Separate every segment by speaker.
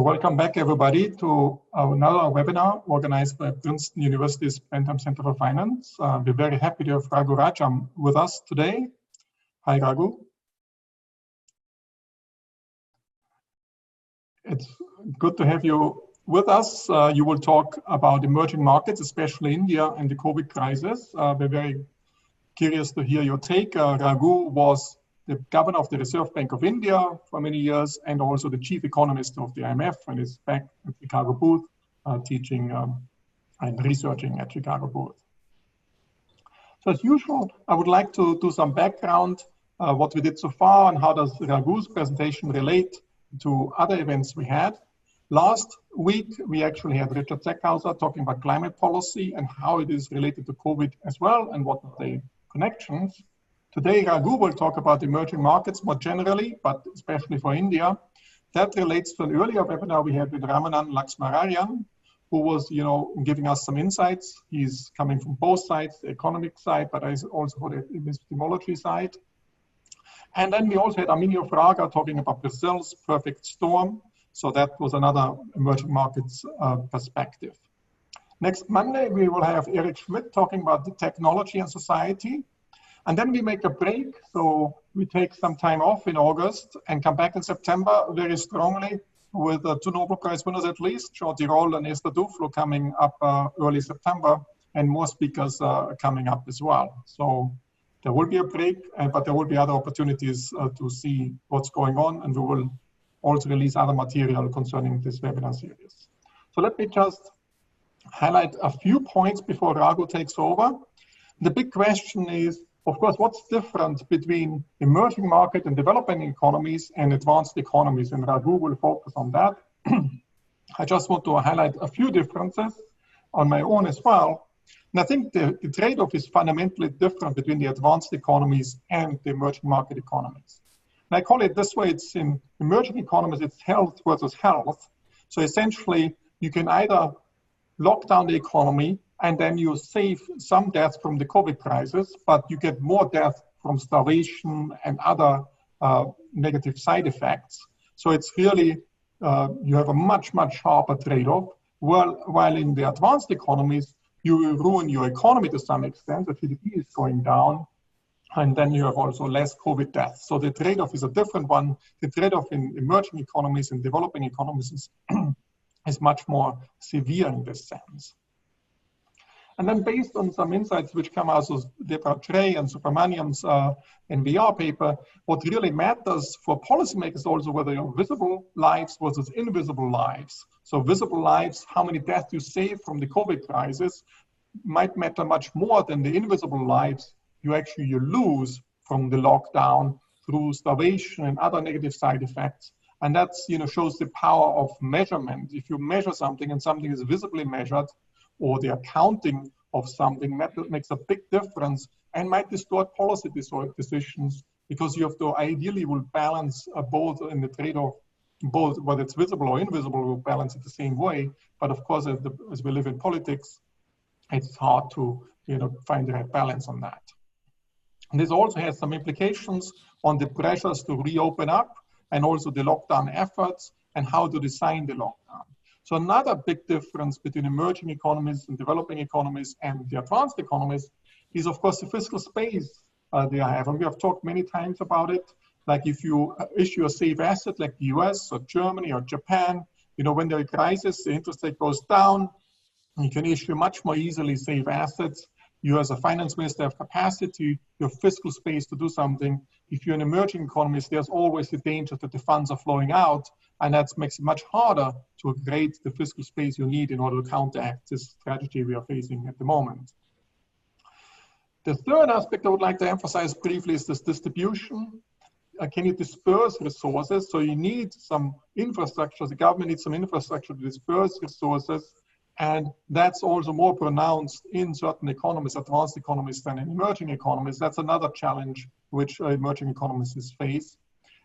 Speaker 1: welcome back everybody to another webinar organized by Princeton University's Bendheim Center for Finance. We're very happy to have Raghuram Rajan with us today. Hi Raghu. It's good to have you with us. You will talk about emerging markets, especially India and the COVID crisis. We're very curious to hear your take. Raghu was the governor of the Reserve Bank of India for many years, and also the chief economist of the IMF, and is back at Chicago booth, teaching and researching at Chicago booth. So as usual, I would like to do some background, what we did so far, and how does Raghu's presentation relate to other events we had. Last week, we actually had Richard Zeckhauser talking about climate policy and how it is related to COVID as well, and what are the connections. Today, Raghu will talk about emerging markets more generally, but especially for India. That relates to an earlier webinar we had with Ramanan Laxmarayan, who was, giving us some insights. He's coming from both sides, the economic side, but also for the epistemology side. And then we also had Arminio Fraga talking about Brazil's perfect storm. So that was another emerging markets perspective. Next Monday, we will have Eric Schmidt talking about the technology and society. And then we make a break, so we take some time off in August and come back in September very strongly with two Nobel Prize winners at least, Jean Tirole and Esther Duflo coming up early September, and more speakers coming up as well. So there will be a break, but there will be other opportunities to see what's going on, and we will also release other material concerning this webinar series. So let me just highlight a few points before Raghu takes over. The big question is, of course, what's different between emerging market and developing economies and advanced economies? And Raghu will focus on that. I just want to highlight a few differences on my own as well. And I think the trade-off is fundamentally different between the advanced economies and the emerging market economies. And I call it this way: it's in emerging economies, it's health versus health. So essentially, you can either lock down the economy and then you save some deaths from the COVID crisis, but you get more death from starvation and other negative side effects. So it's really, you have a much, much sharper trade-off. While in the advanced economies, you will ruin your economy to some extent, the GDP is going down, and then you have also less COVID deaths. So the trade-off is a different one. The trade-off in emerging economies and developing economies is much more severe in this sense. And then based on some insights which come out of Deborah Trey and Subramaniam's NVR paper, what really matters for policymakers also whether you're visible lives versus invisible lives. So visible lives, how many deaths you save from the COVID crisis, might matter much more than the invisible lives you lose from the lockdown through starvation and other negative side effects. And that's, shows the power of measurement. If you measure something and something is visibly measured, or the accounting of something, that makes a big difference and might distort policy decisions, because you have to ideally will balance both in the trade-off, both whether it's visible or invisible, will balance it the same way. But of course, as we live in politics, it's hard to find the right balance on that. And this also has some implications on the pressures to reopen up and also the lockdown efforts and how to design the lockdown. So another big difference between emerging economies and developing economies and the advanced economies is, of course, the fiscal space they have. And we have talked many times about it. Like if you issue a safe asset like the US or Germany or Japan, when there is a crisis, the interest rate goes down, you can issue much more easily safe assets. You as a finance minister have capacity, you have fiscal space to do something. If you're in emerging economies, there's always the danger that the funds are flowing out, and that makes it much harder to create the fiscal space you need in order to counteract this tragedy we are facing at the moment. The third aspect I would like to emphasize briefly is this distribution. Can you disperse resources? So you need some infrastructure, the government needs some infrastructure to disperse resources, and that's also more pronounced in certain economies, advanced economies, than in emerging economies. That's another challenge which emerging economies face.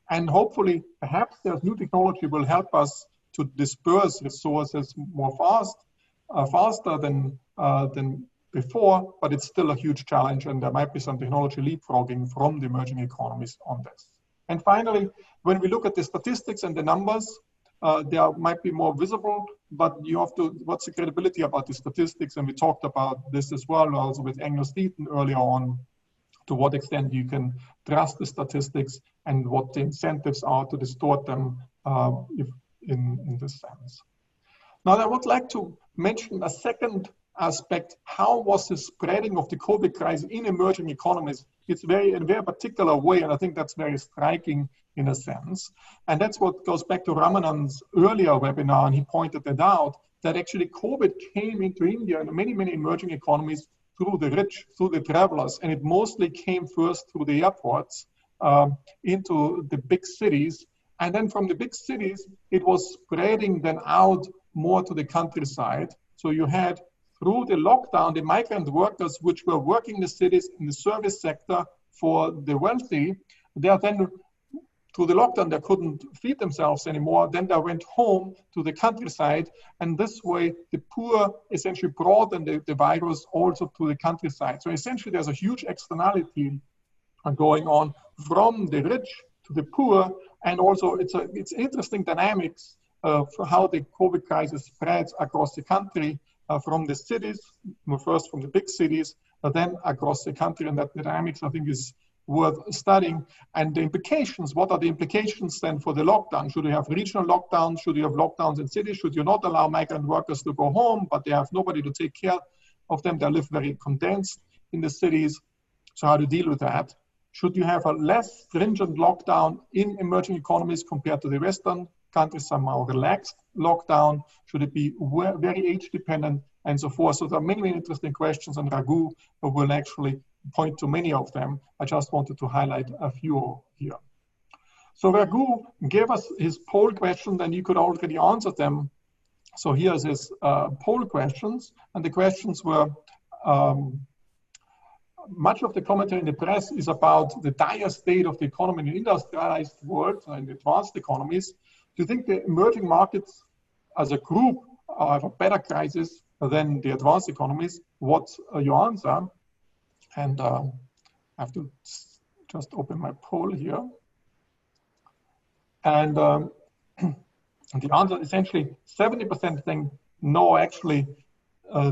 Speaker 1: And hopefully, perhaps there's new technology will help us to disperse resources more faster than before, but it's still a huge challenge, and there might be some technology leapfrogging from the emerging economies on this. And finally, when we look at the statistics and the numbers, they might be more visible, but you have to, what's the credibility about the statistics? And we talked about this as well, also with Agnes Deaton earlier on, to what extent you can trust the statistics and what the incentives are to distort them in this sense. Now, I would like to mention a second aspect. How was the spreading of the COVID crisis in emerging economies? It's in a very particular way, and I think that's very striking in a sense. And that's what goes back to Ramanan's earlier webinar, and he pointed that out, that actually COVID came into India and many, many emerging economies through the rich, through the travelers, and it mostly came first through the airports into the big cities. And then from the big cities, it was spreading then out more to the countryside. So you had, through the lockdown, the migrant workers which were working in the cities in the service sector for the wealthy, they are then, through the lockdown, they couldn't feed themselves anymore. Then they went home to the countryside. And this way, the poor essentially brought the virus also to the countryside. So essentially, there's a huge externality going on from the rich to the poor. And also, it's interesting dynamics for how the COVID crisis spreads across the country, from the cities, first from the big cities, but then across the country. And that dynamics, I think, is worth studying. And the implications, what are the implications then for the lockdown? Should you have regional lockdowns? Should you have lockdowns in cities? Should you not allow migrant workers to go home, but they have nobody to take care of them? They live very condensed in the cities. So how to deal with that? Should you have a less stringent lockdown in emerging economies compared to the Western countries, some more relaxed lockdown? Should it be very age dependent, and so forth? So there are many, many interesting questions, and Raghu will actually point to many of them. I just wanted to highlight a few here. So Raghu gave us his poll questions, and you could already answer them. So here's his poll questions, and the questions were, much of the commentary in the press is about the dire state of the economy in the industrialized world and advanced economies. Do you think the emerging markets as a group have a better crisis than the advanced economies? What's your answer? And I have to just open my poll here. And the answer, essentially, 70% think no, actually,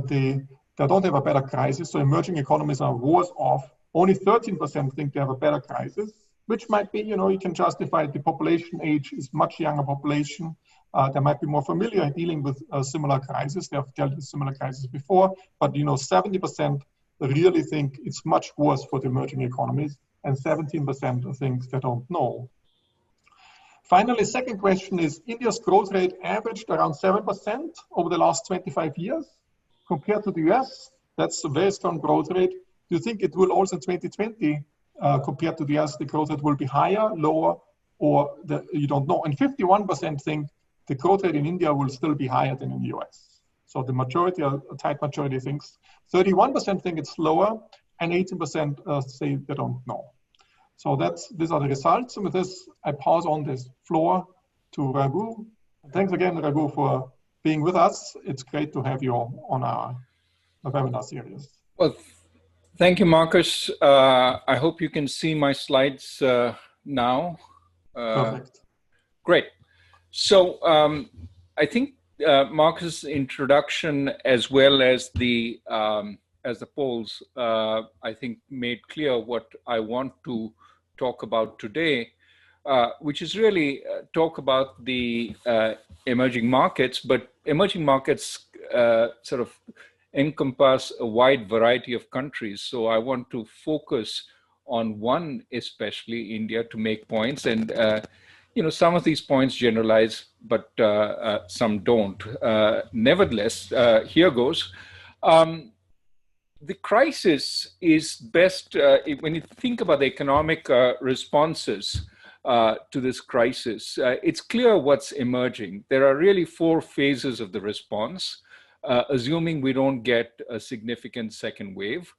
Speaker 1: they don't have a better crisis. So emerging economies are worse off. Only 13% think they have a better crisis, which might be, you can justify the population age is much younger population. They might be more familiar dealing with a similar crisis. They have dealt with similar crises before, but 70% really think it's much worse for the emerging economies, and 17% think they don't know. Finally, second question is, India's growth rate averaged around 7% over the last 25 years. Compared to the US, that's a very strong growth rate. Do you think it will also in 2020, compared to the US, the growth rate will be higher, lower, or you don't know? And 51% think the growth rate in India will still be higher than in the US. So the majority, a tight majority thinks, 31% think it's lower, and 18% say they don't know. So these are the results. And with this, I pass on this floor to Raghu. Thanks again, Raghu, for being with us. It's great to have you on our webinar series.
Speaker 2: Well, thank you, Markus. I hope you can see my slides now.
Speaker 1: Perfect.
Speaker 2: Great. So I think Markus' introduction, as well as the polls, I think made clear what I want to talk about today, which is really talk about the emerging markets, but emerging markets sort of encompass a wide variety of countries. So I want to focus on one, especially India, to make points. And some of these points generalize, but some don't. Nevertheless, here goes. The crisis is best, when you think about the economic responses to this crisis, it's clear what's emerging. There are really 4 phases of the response, assuming we don't get a significant second wave.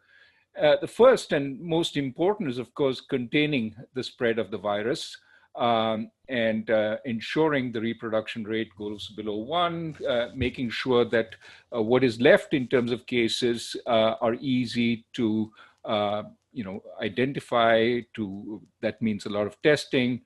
Speaker 2: The first and most important is, of course, containing the spread of the virus and ensuring the reproduction rate goes below 1, making sure that what is left in terms of cases are easy to identify, that means a lot of testing,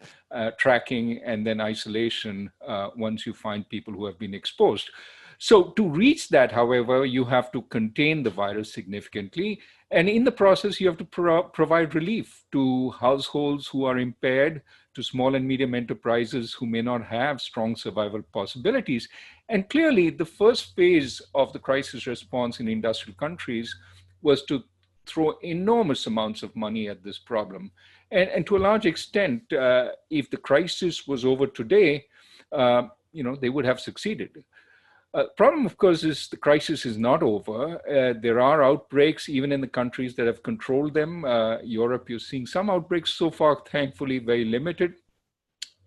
Speaker 2: tracking, and then isolation once you find people who have been exposed. So to reach that, however, you have to contain the virus significantly. And in the process, you have to provide relief to households who are impaired, to small and medium enterprises who may not have strong survival possibilities. And clearly, the first phase of the crisis response in industrial countries was to throw enormous amounts of money at this problem. And to a large extent, if the crisis was over today, they would have succeeded. Problem, of course, is the crisis is not over. There are outbreaks even in the countries that have controlled them. Europe, you're seeing some outbreaks so far, thankfully, very limited.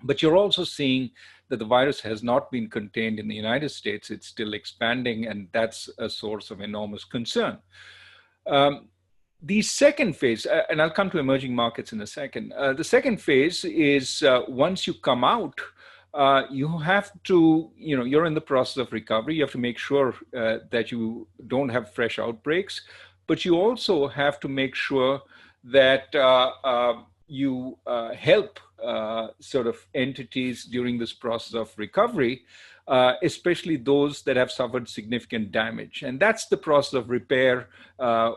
Speaker 2: But you're also seeing that the virus has not been contained in the United States. It's still expanding, and that's a source of enormous concern. The second phase, and I'll come to emerging markets in a second. The second phase is once you come out, you have to, you're in the process of recovery. You have to make sure that you don't have fresh outbreaks, but you also have to make sure that you help sort of entities during this process of recovery, especially those that have suffered significant damage. And that's the process of repair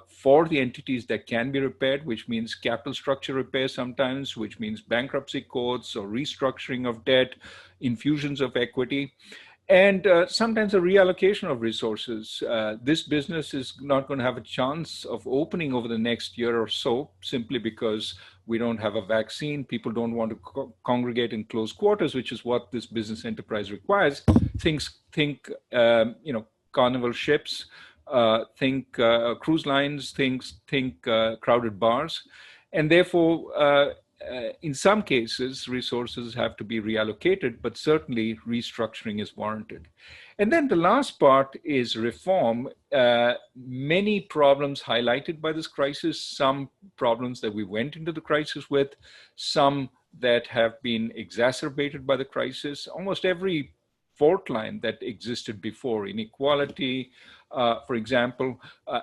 Speaker 2: for the entities that can be repaired, which means capital structure repair sometimes, which means bankruptcy courts or restructuring of debt, infusions of equity, and sometimes a reallocation of resources. This business is not going to have a chance of opening over the next year or so, simply because we don't have a vaccine. People don't want to congregate in close quarters, which is what this business enterprise requires. Think carnival ships, think cruise lines, think crowded bars. And therefore, in some cases, resources have to be reallocated, but certainly restructuring is warranted. And then the last part is reform. Many problems highlighted by this crisis, some problems that we went into the crisis with, some that have been exacerbated by the crisis. Almost every fault line that existed before, inequality, for example,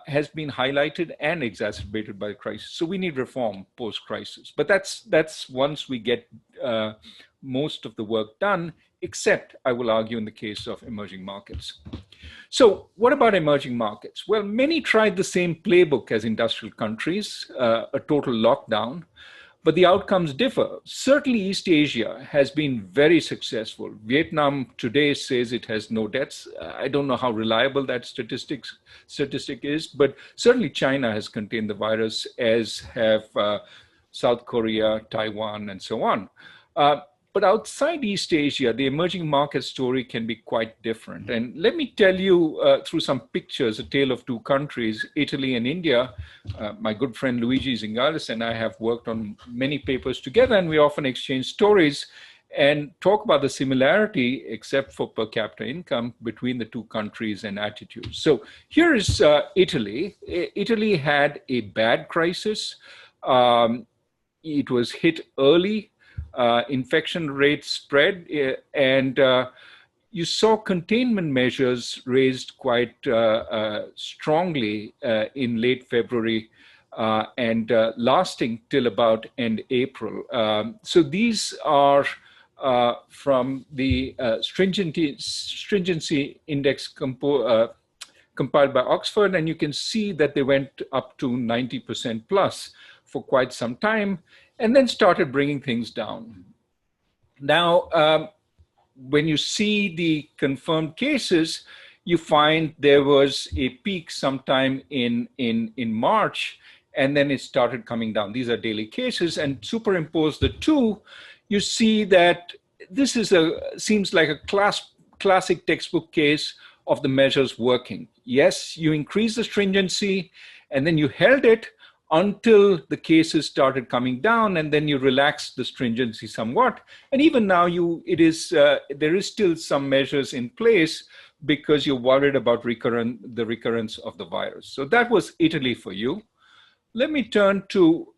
Speaker 2: has been highlighted and exacerbated by the crisis. So we need reform post-crisis. But that's once we get most of the work done, except, I will argue, in the case of emerging markets. So what about emerging markets? Well, many tried the same playbook as industrial countries, a total lockdown, but the outcomes differ. Certainly East Asia has been very successful. Vietnam today says it has no deaths. I don't know how reliable that statistic is, but certainly China has contained the virus, as have South Korea, Taiwan, and so on. But outside East Asia, the emerging market story can be quite different. And let me tell you through some pictures, a tale of two countries, Italy and India. My good friend Luigi Zingales and I have worked on many papers together, and we often exchange stories and talk about the similarity, except for per capita income, between the two countries and attitudes. So here is Italy. Italy had a bad crisis. It was hit early. Infection rates spread, and you saw containment measures raised quite strongly in late February and lasting till about end April. So these are from the stringency index compiled by Oxford, and you can see that they went up to 90% plus for quite some time, and then started bringing things down. Now, when you see the confirmed cases, you find there was a peak sometime in March, and then it started coming down. These are daily cases, and superimpose the two, you see that this is seems like a classic textbook case of the measures working. Yes, you increase the stringency, and then you held it until the cases started coming down, and then you relaxed the stringency somewhat. And even now, there is still some measures in place because you're worried about the recurrence of the virus. So that was Italy for you. Let me turn to,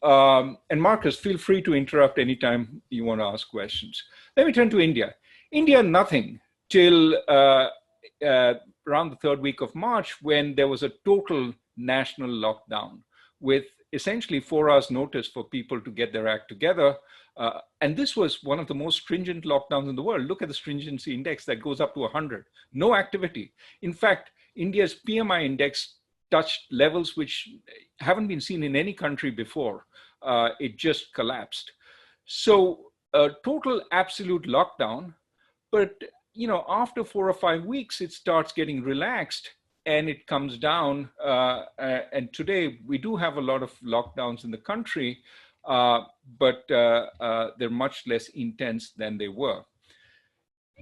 Speaker 2: and Markus, feel free to interrupt anytime you want to ask questions. Let me turn to India. India, nothing till around the third week of March, when there was a total national lockdown with essentially 4 hours notice for people to get their act together. And this was one of the most stringent lockdowns in the world. Look at the stringency index that goes up to 100. No activity. In fact, India's PMI index touched levels which haven't been seen in any country before. It just collapsed. So a total absolute lockdown, but after 4 or 5 weeks, it starts getting relaxed and it comes down. And today we do have a lot of lockdowns in the country, but they're much less intense than they were.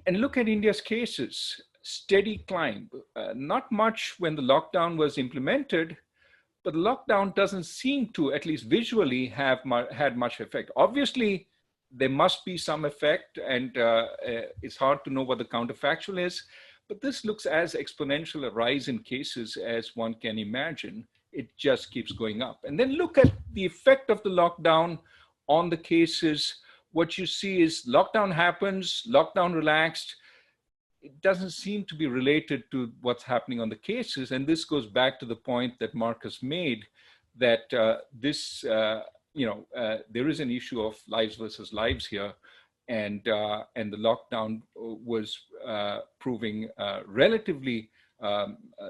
Speaker 2: And look at India's cases, steady climb, not much when the lockdown was implemented, but the lockdown doesn't seem to, at least visually, have had much effect. Obviously, there must be some effect, and it's hard to know what the counterfactual is, but this looks as exponential a rise in cases as one can imagine. It just keeps going up. And then look at the effect of the lockdown on the cases. What you see is lockdown happens, lockdown relaxed. It doesn't seem to be related to what's happening on the cases. And this goes back to the point that Markus made, that there is an issue of lives versus lives here. And the lockdown was proving relatively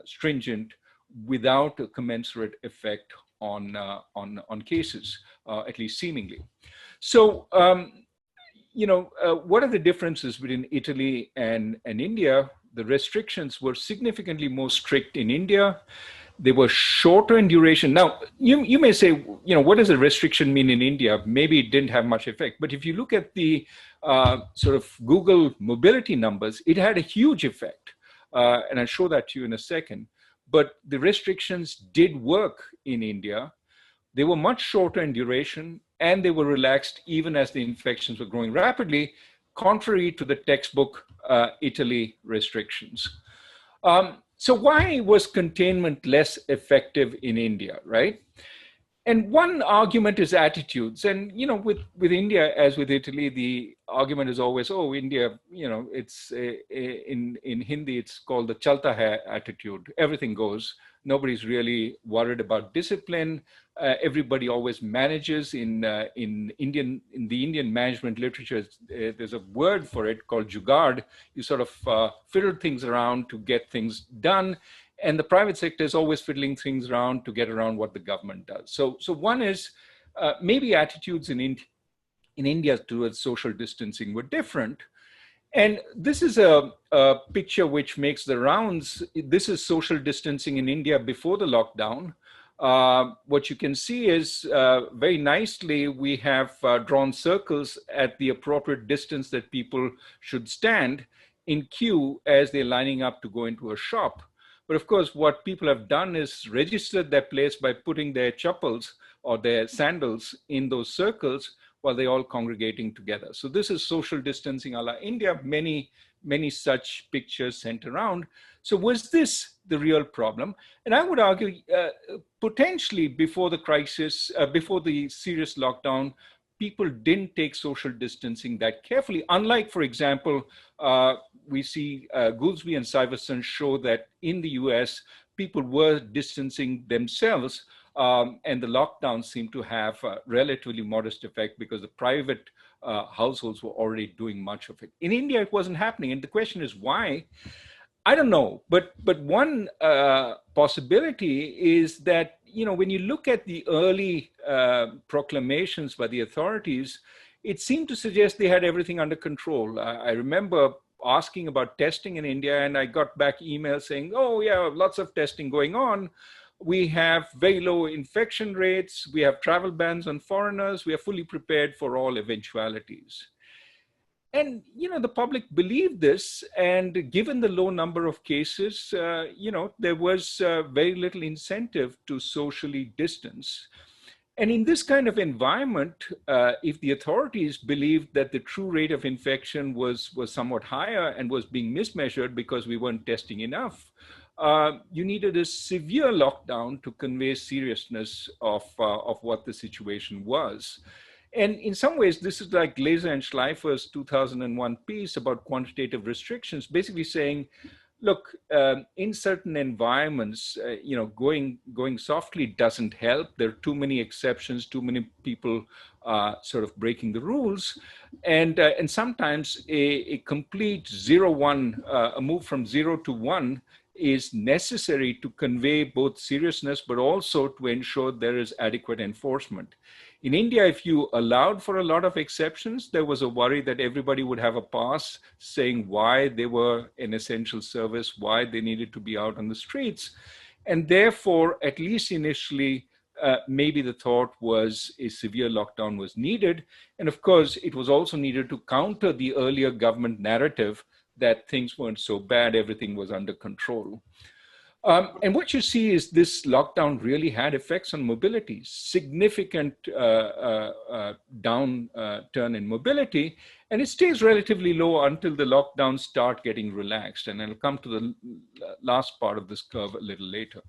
Speaker 2: stringent without a commensurate effect on cases, at least seemingly. So, what are the differences between Italy and India? The restrictions were significantly more strict in India. They were shorter in duration. Now, you may say, what does a restriction mean in India? Maybe it didn't have much effect. But if you look at the sort of Google mobility numbers, it had a huge effect. And I'll show that to you in a second. But the restrictions did work in India. They were much shorter in duration, and they were relaxed even as the infections were growing rapidly, contrary to the textbook Italy restrictions. So why was containment less effective in India, right? And one argument is attitudes. And, with India, as with Italy, the argument is always, oh, India, it's in Hindi, it's called the chalta hai attitude. Everything goes. Nobody's really worried about discipline. Everybody always manages. In the Indian management literature, there's a word for it called jugaad. You sort of fiddle things around to get things done. And the private sector is always fiddling things around to get around what the government does. So one is maybe attitudes in India towards social distancing were different. And this is a picture which makes the rounds. This is social distancing in India before the lockdown. What you can see is very nicely, we have drawn circles at the appropriate distance that people should stand in queue as they're lining up to go into a shop. But of course, what people have done is registered their place by putting their chappals or their sandals in those circles while they're all congregating together. So this is social distancing a la India. Many such pictures sent around. So was this the real problem? And I would argue potentially before the crisis, before the serious lockdown, people didn't take social distancing that carefully. Unlike, for example, we see Goolsbee and Syverson show that in the US, people were distancing themselves, and the lockdown seemed to have a relatively modest effect because the private households were already doing much of it. In India, it wasn't happening. And the question is why? I don't know, but one possibility is that, when you look at the early proclamations by the authorities, it seemed to suggest they had everything under control. I remember asking about testing in India, and I got back emails saying, oh yeah, lots of testing going on. We have very low infection rates. We have travel bans on foreigners. We are fully prepared for all eventualities. And, the public believed this, and given the low number of cases, there was very little incentive to socially distance. And in this kind of environment, if the authorities believed that the true rate of infection was somewhat higher and was being mismeasured because we weren't testing enough, you needed a severe lockdown to convey seriousness of what the situation was. And in some ways, this is like Glaser and Schleifer's 2001 piece about quantitative restrictions, basically saying Look, in certain environments, going softly doesn't help. There are too many exceptions, too many people sort of breaking the rules, and sometimes a complete 0-1, a move from 0 to 1, is necessary to convey both seriousness, but also to ensure there is adequate enforcement. In India, if you allowed for a lot of exceptions, there was a worry that everybody would have a pass saying why they were an essential service, why they needed to be out on the streets. And therefore, at least initially, maybe the thought was a severe lockdown was needed. And of course, it was also needed to counter the earlier government narrative that things weren't so bad, everything was under control. And what you see is this lockdown really had effects on mobility, significant downturn in mobility, and it stays relatively low until the lockdowns start getting relaxed. And I'll come to the last part of this curve a little later.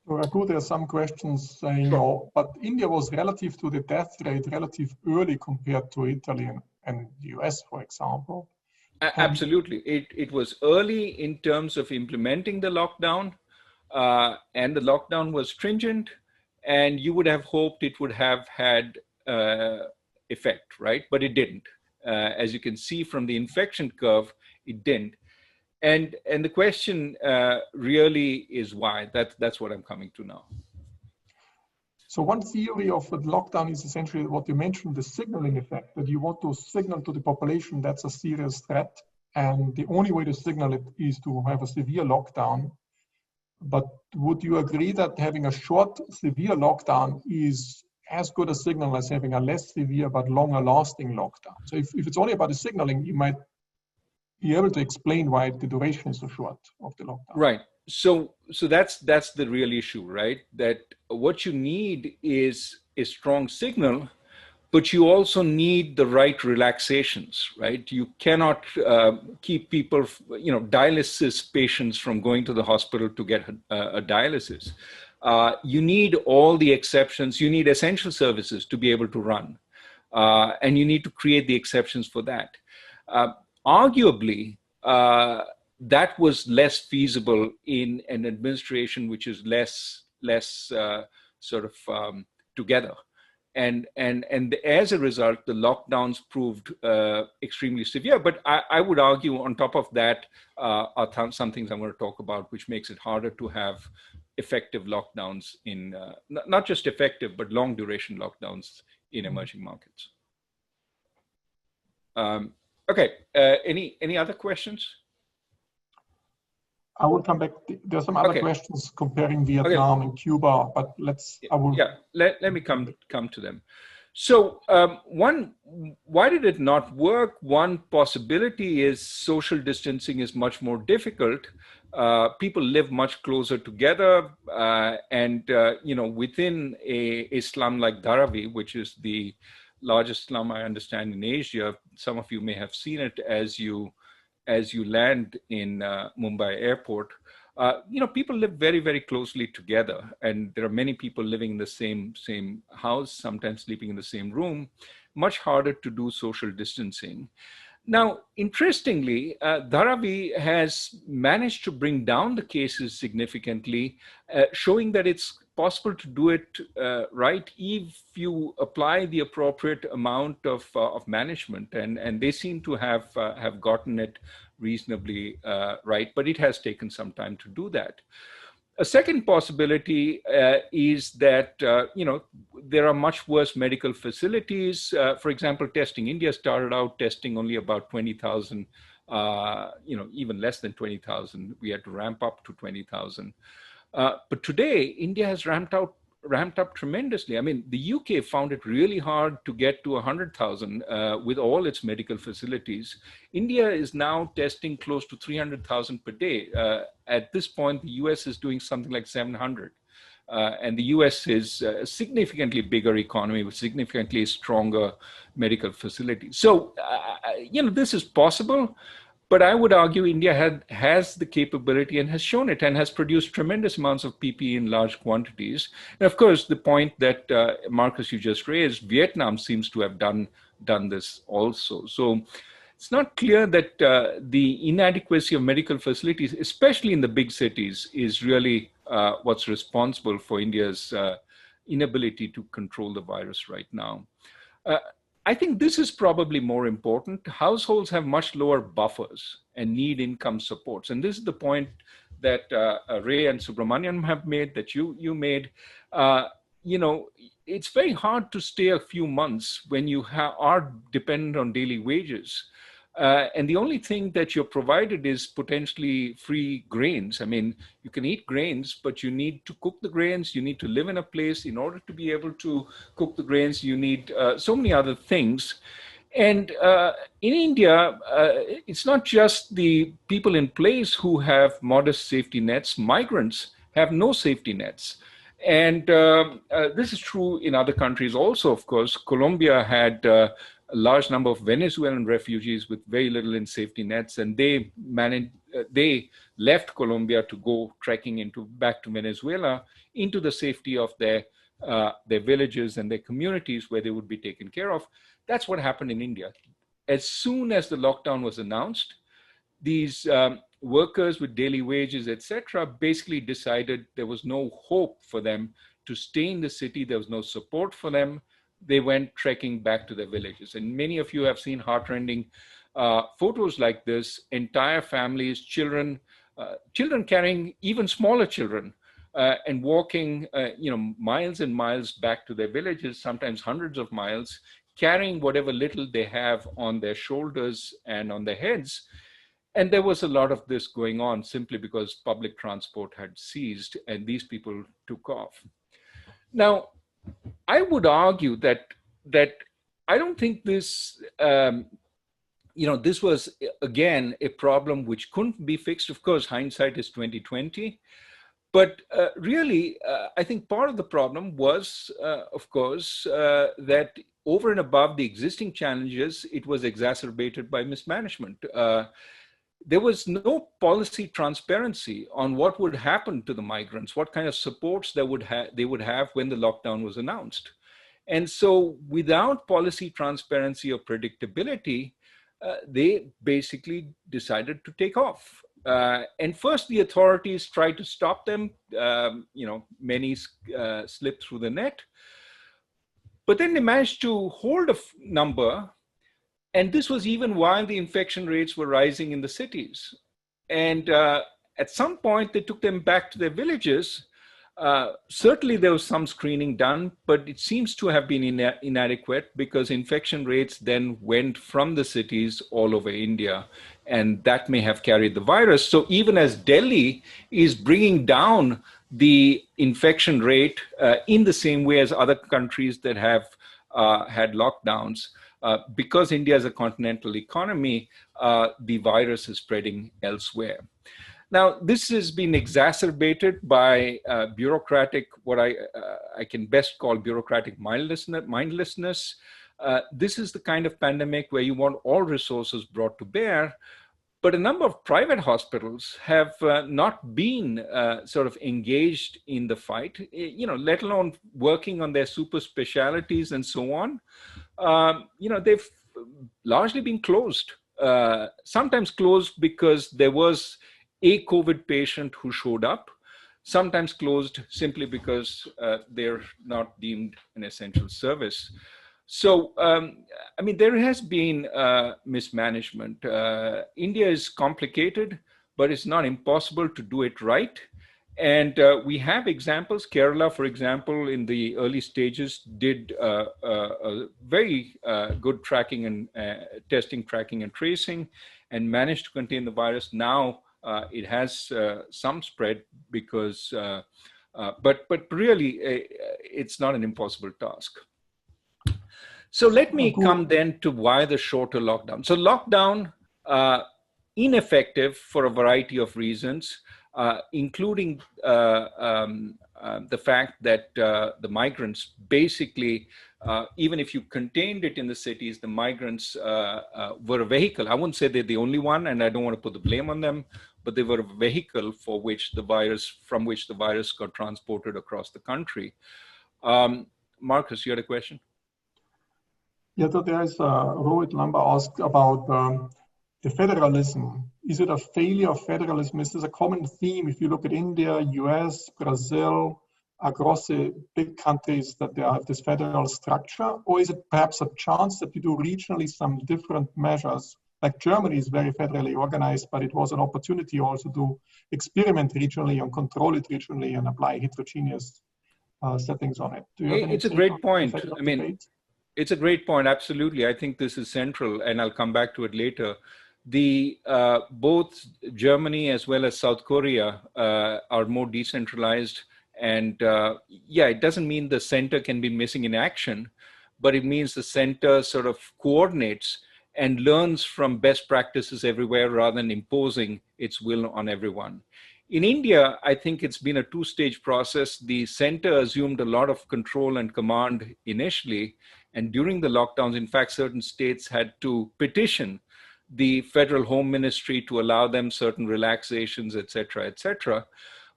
Speaker 1: Raghu, there are some questions saying, sure. But India was relative to the death rate relative early compared to Italy and the US, for example.
Speaker 2: Absolutely. It was early in terms of implementing the lockdown, and the lockdown was stringent, and you would have hoped it would have had effect, right? But it didn't. As you can see from the infection curve, it didn't. And the question really is why. That's what I'm coming to now.
Speaker 1: So one theory of the lockdown is essentially what you mentioned, the signaling effect, that you want to signal to the population that's a serious threat. And the only way to signal it is to have a severe lockdown. But would you agree that having a short, severe lockdown is as good a signal as having a less severe but longer lasting lockdown? So if it's only about the signaling, you might be able to explain why the duration is so short of the lockdown.
Speaker 2: Right. So that's the real issue, right? That what you need is a strong signal, but you also need the right relaxations, right? You cannot keep people, dialysis patients from going to the hospital to get a dialysis. You need all the exceptions. You need essential services to be able to run. And you need to create the exceptions for that. Arguably, that was less feasible in an administration which is less together. And as a result, the lockdowns proved extremely severe. But I would argue on top of that are some things I'm going to talk about, which makes it harder to have effective lockdowns in, not just effective, but long duration lockdowns in emerging markets. Okay, any other questions?
Speaker 1: I will come back. There's some other questions comparing Vietnam and Cuba, but
Speaker 2: let me come to them. So why did it not work? One possibility is social distancing is much more difficult. People live much closer together, and within a slum like Dharavi, which is the largest slum I understand in Asia. Some of you may have seen it as you land in Mumbai airport. People live very, very closely together, and there are many people living in the same house, sometimes sleeping in the same room. Much harder to do social distancing. Now, interestingly, Dharavi has managed to bring down the cases significantly, showing that it's possible to do it right if you apply the appropriate amount of management, and they seem to have gotten it reasonably right, but it has taken some time to do that. A second possibility is that there are much worse medical facilities. For example, testing. India started out testing only about 20,000, even less than 20,000. We had to ramp up to 20,000. But today, India has ramped up tremendously. I mean, the UK found it really hard to get to 100,000 with all its medical facilities. India is now testing close to 300,000 per day. At this point, the US is doing something like 700. And the US is a significantly bigger economy with significantly stronger medical facilities. So, this is possible. But I would argue India has the capability and has shown it and has produced tremendous amounts of PPE in large quantities. And of course, the point that Markus, you just raised, Vietnam seems to have done this also. So it's not clear that the inadequacy of medical facilities, especially in the big cities, is really what's responsible for India's inability to control the virus right now. I think this is probably more important. Households have much lower buffers and need income supports. And this is the point that Ray and Subramanian have made, that you made. It's very hard to stay a few months when you are dependent on daily wages. And the only thing that you're provided is potentially free grains. I mean, you can eat grains, but you need to cook the grains. You need to live in a place in order to be able to cook the grains. You need so many other things. And in India, it's not just the people in place who have modest safety nets. Migrants have no safety nets. And this is true in other countries also, of course. Colombia had a large number of Venezuelan refugees with very little in safety nets, and they left Colombia to go trekking back to Venezuela into the safety of their villages and their communities where they would be taken care of. That's what happened in India. As soon as the lockdown was announced, these workers with daily wages, etc., basically decided there was no hope for them to stay in the city. There was no support for them. They went trekking back to their villages. And many of you have seen heartrending photos like this, entire families, children carrying even smaller children and walking miles and miles back to their villages, sometimes hundreds of miles, carrying whatever little they have on their shoulders and on their heads. And there was a lot of this going on simply because public transport had ceased and these people took off. Now, I would argue that I don't think this, this was, again, a problem which couldn't be fixed. Of course, hindsight is 2020. But really, I think part of the problem was, of course, that over and above the existing challenges, it was exacerbated by mismanagement. There was no policy transparency on what would happen to the migrants, what kind of supports they would have when the lockdown was announced. And so without policy transparency or predictability, they basically decided to take off. And first the authorities tried to stop them, many slipped through the net, but then they managed to hold a number. And this was even while the infection rates were rising in the cities. And at some point, they took them back to their villages. Certainly, there was some screening done, but it seems to have been inadequate because infection rates then went from the cities all over India. And that may have carried the virus. So even as Delhi is bringing down the infection rate in the same way as other countries that have had lockdowns, because India is a continental economy, the virus is spreading elsewhere. Now, this has been exacerbated by bureaucratic, what I can best call bureaucratic mindlessness. This is the kind of pandemic where you want all resources brought to bear, but a number of private hospitals have not been sort of engaged in the fight, let alone working on their super specialties and so on. They've largely been closed, sometimes closed because there was a COVID patient who showed up, sometimes closed simply because they're not deemed an essential service. So, there has been mismanagement. India is complicated, but it's not impossible to do it right. And we have examples. Kerala, for example, in the early stages did a very good tracking and testing, tracking and tracing and managed to contain the virus. Now it has some spread because, but really it's not an impossible task. So let me come then to why the shorter lockdown. So lockdown, ineffective for a variety of reasons, including the fact that the migrants basically, even if you contained it in the cities, the migrants were a vehicle. I wouldn't say they're the only one, and I don't want to put the blame on them, but they were a vehicle from which the virus got transported across the country. Markus, you had a question?
Speaker 1: Yeah, so there is Rohit Lamba asked about the federalism. Is it a failure of federalism? Is this a common theme if you look at India, US, Brazil, across the big countries that they have this federal structure? Or is it perhaps a chance that you do regionally some different measures? Like Germany is very federally organized, but it was an opportunity also to experiment regionally and control it regionally and apply heterogeneous settings on it. Do you have any
Speaker 2: It's a
Speaker 1: take
Speaker 2: great
Speaker 1: on
Speaker 2: point.
Speaker 1: the federal
Speaker 2: I mean,
Speaker 1: debate?
Speaker 2: it's a great point. Absolutely. I think this is central, and I'll come back to it later. The both Germany as well as South Korea are more decentralized. And yeah, it doesn't mean the center can be missing in action, but it means the center sort of coordinates and learns from best practices everywhere rather than imposing its will on everyone. In India, I think it's been a two-stage process. The center assumed a lot of control and command initially, and during the lockdowns, in fact, certain states had to petition the federal home ministry to allow them certain relaxations, et cetera, et cetera.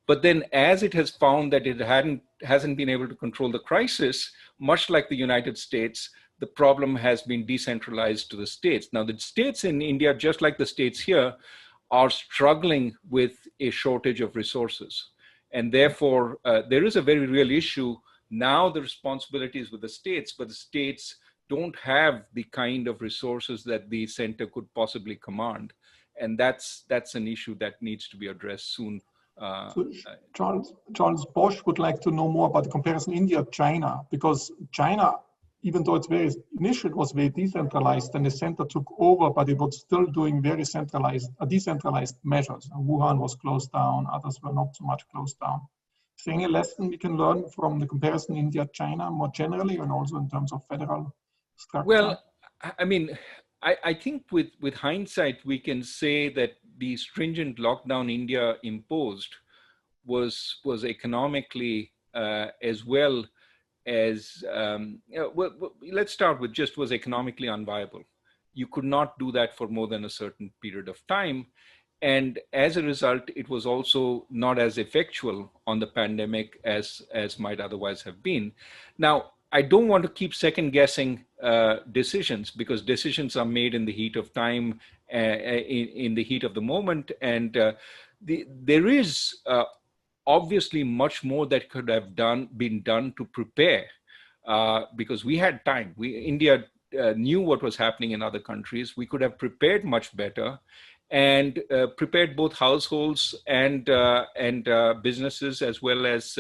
Speaker 2: But then as it has found that it hasn't been able to control the crisis, much like the United States, the problem has been decentralized to the states. Now, the states in India, just like the states here, are struggling with a shortage of resources. And therefore, there is a very real issue. Now the responsibility is with the states, but the states don't have the kind of resources that the center could possibly command. And that's an issue that needs to be addressed soon.
Speaker 1: So Charles Bosch would like to know more about the comparison India-China, because China, even though it's initially it was very decentralized and the center took over, but it was still doing very decentralized measures. Wuhan was closed down, others were not so much closed down. Is there any lesson we can learn from the comparison India-China more generally and also in terms of federal structure?
Speaker 2: Well, I mean, I think with hindsight, we can say that the stringent lockdown India imposed was economically as well as, let's start with just was economically unviable. You could not do that for more than a certain period of time. And as a result, it was also not as effectual on the pandemic as might otherwise have been. Now, I don't want to keep second guessing decisions, because decisions are made in the heat of time, in the heat of the moment. And there is obviously much more that could have been done to prepare, because we had time. India knew what was happening in other countries. We could have prepared much better, and prepared both households and businesses as well as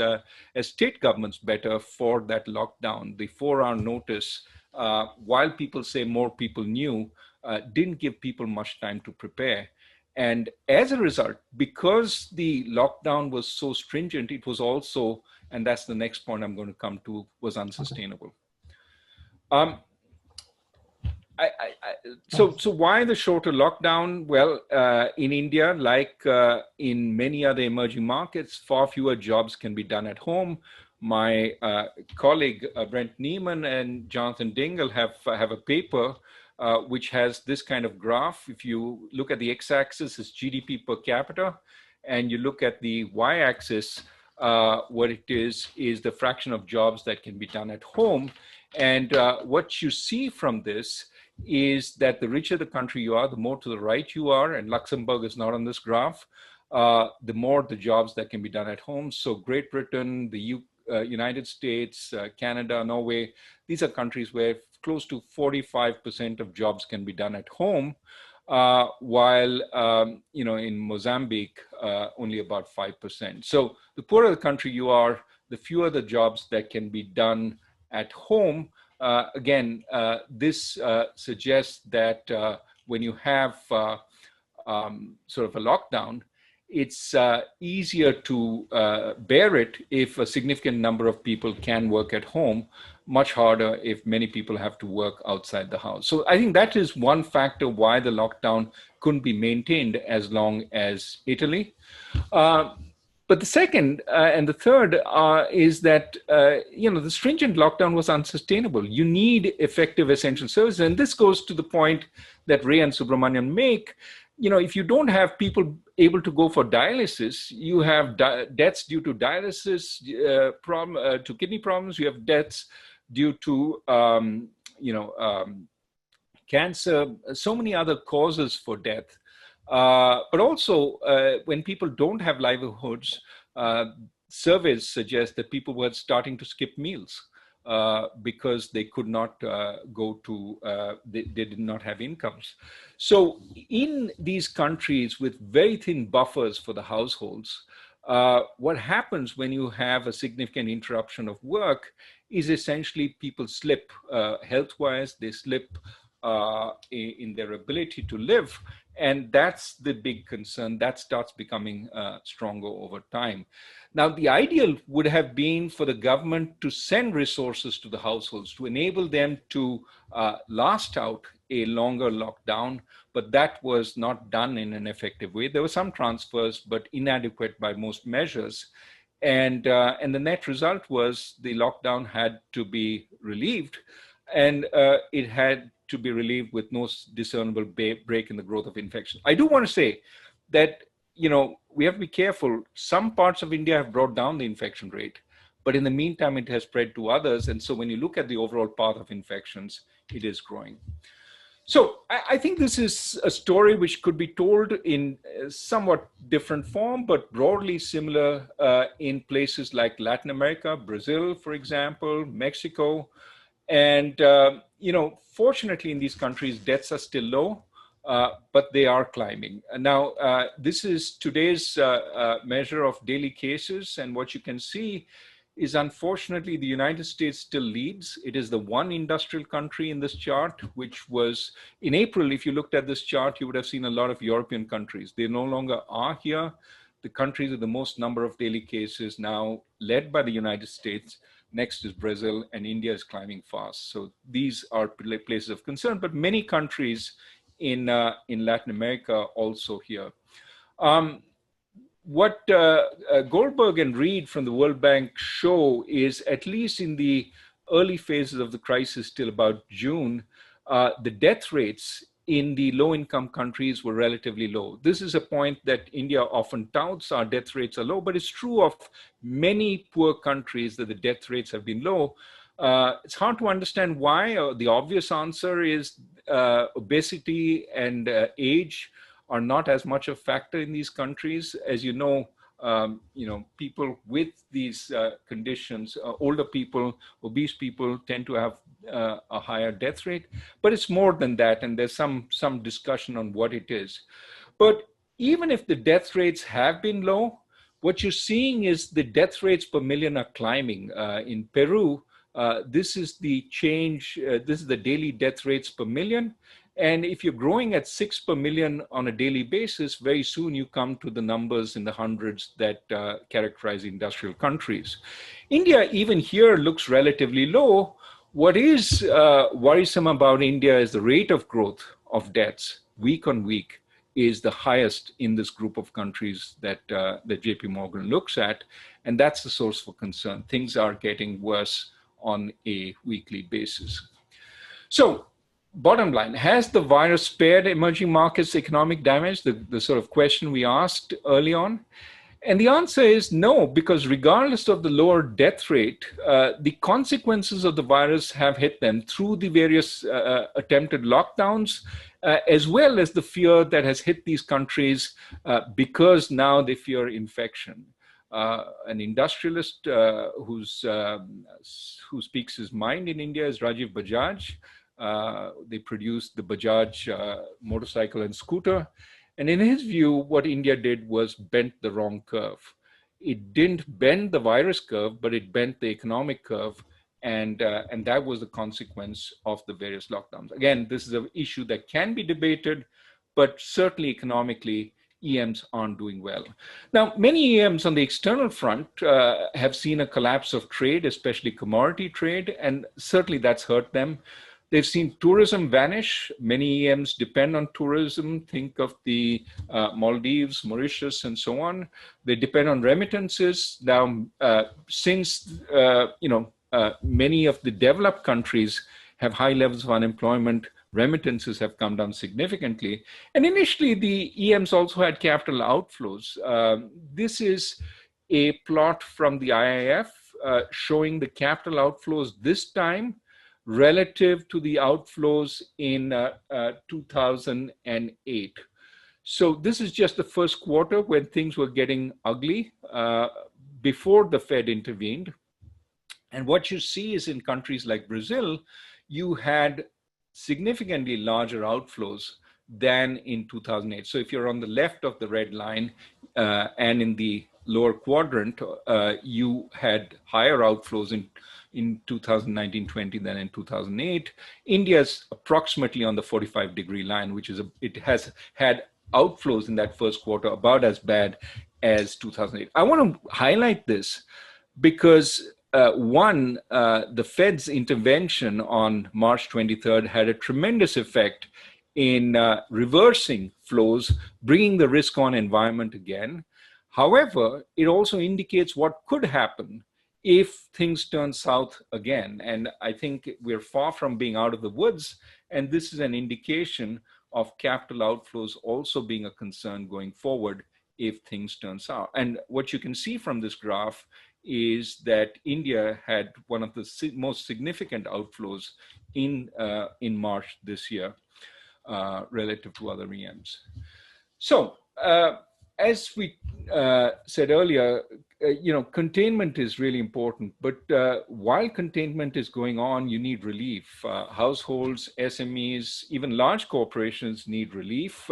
Speaker 2: state governments better for that lockdown. The 4-hour notice, while people say more people knew, didn't give people much time to prepare. And as a result, because the lockdown was so stringent, it was also, and that's the next point I'm going to come to, was unsustainable. So why the shorter lockdown? Well, in India, like in many other emerging markets, far fewer jobs can be done at home. My colleague Brent Neiman and Jonathan Dingle have a paper which has this kind of graph. If you look at the x-axis, is GDP per capita, and you look at the y-axis, what it is the fraction of jobs that can be done at home. And what you see from this is that the richer the country you are, the more to the right you are, and Luxembourg is not on this graph, the more the jobs that can be done at home. So Great Britain, the United States, Canada, Norway, these are countries where close to 45% of jobs can be done at home, while in Mozambique, only about 5%. So the poorer the country you are, the fewer the jobs that can be done at home. Again, this suggests that when you have sort of a lockdown, it's easier to bear it if a significant number of people can work at home, much harder if many people have to work outside the house. So I think that is one factor why the lockdown couldn't be maintained as long as Italy. But the second and the third is that, the stringent lockdown was unsustainable. You need effective essential services. And this goes to the point that Ray and Subramanian make. If you don't have people able to go for dialysis, you have deaths due to dialysis, to kidney problems. You have deaths due to, cancer, so many other causes for death. But also, when people don't have livelihoods, surveys suggest that people were starting to skip meals because they could not go to, they did not have incomes. So in these countries with very thin buffers for the households, what happens when you have a significant interruption of work is essentially people slip health-wise, they slip in their ability to live. And that's the big concern. That starts becoming stronger over time. Now, the ideal would have been for the government to send resources to the households to enable them to last out a longer lockdown, but that was not done in an effective way. There were some transfers, but inadequate by most measures. And the net result was the lockdown had to be relieved, and it had to be relieved with no discernible break in the growth of infection. I do want to say that, we have to be careful. Some parts of India have brought down the infection rate, but in the meantime, it has spread to others. And so when you look at the overall path of infections, it is growing. So I think this is a story which could be told in somewhat different form, but broadly similar in places like Latin America, Brazil, for example, Mexico. And, fortunately in these countries, deaths are still low, but they are climbing. And now, this is today's measure of daily cases. And what you can see is, unfortunately, the United States still leads. It is the one industrial country in this chart, which was in April. If you looked at this chart, you would have seen a lot of European countries. They no longer are here. The countries with the most number of daily cases now led by the United States. Next is Brazil, and India is climbing fast. So these are places of concern, but many countries in Latin America also here. What Goldberg and Reed from the World Bank show is, at least in the early phases of the crisis till about June, the death rates in the low-income countries were relatively low. This is a point that India often touts. Our death rates are low, but it's true of many poor countries that the death rates have been low. It's hard to understand why. The obvious answer is obesity and age are not as much a factor in these countries. As you know, people with these conditions, older people, obese people, tend to have a higher death rate. But it's more than that, and there's some discussion on what it is. But even if the death rates have been low, what you're seeing is the death rates per million are climbing. In Peru, this is the change, this is the daily death rates per million. And if you're growing at 6 per million on a daily basis, very soon you come to the numbers in the hundreds that characterize industrial countries. India, even here, looks relatively low. What is worrisome about India is the rate of growth of deaths week on week is the highest in this group of countries that JP Morgan looks at. And that's the source for concern. Things are getting worse on a weekly basis. So, bottom line, has the virus spared emerging markets economic damage? The sort of question we asked early on. And the answer is no, because regardless of the lower death rate, the consequences of the virus have hit them through the various attempted lockdowns, as well as the fear that has hit these countries because now they fear infection. An industrialist who speaks his mind in India is Rajiv Bajaj. They produced the Bajaj motorcycle and scooter. And in his view, what India did was bent the wrong curve. It didn't bend the virus curve, but it bent the economic curve. And that was the consequence of the various lockdowns. Again, this is an issue that can be debated, but certainly economically, EMs aren't doing well. Now, many EMs on the external front have seen a collapse of trade, especially commodity trade, and certainly that's hurt them. They've seen tourism vanish. Many EMs depend on tourism. Think of the Maldives, Mauritius, and so on. They depend on remittances. Now, since many of the developed countries have high levels of unemployment, remittances have come down significantly. And initially, the EMs also had capital outflows. This is a plot from the IIF showing the capital outflows this time relative to the outflows in 2008. So this is just the first quarter when things were getting ugly before the Fed intervened. And what you see is in countries like Brazil, you had significantly larger outflows than in 2008. So if you're on the left of the red line and in the lower quadrant, you had higher outflows in 2019-20 than in 2008. India's approximately on the 45-degree line, which is it has had outflows in that first quarter about as bad as 2008. I want to highlight this because the Fed's intervention on March 23rd had a tremendous effect in reversing flows, bringing the risk-on environment again. However, it also indicates what could happen if things turn south again. And I think we're far from being out of the woods. And this is an indication of capital outflows also being a concern going forward if things turn south. And what you can see from this graph is that India had one of the most significant outflows in March this year relative to other EMs. So as we said earlier, containment is really important, but while containment is going on, you need relief. Households, SMEs, even large corporations need relief.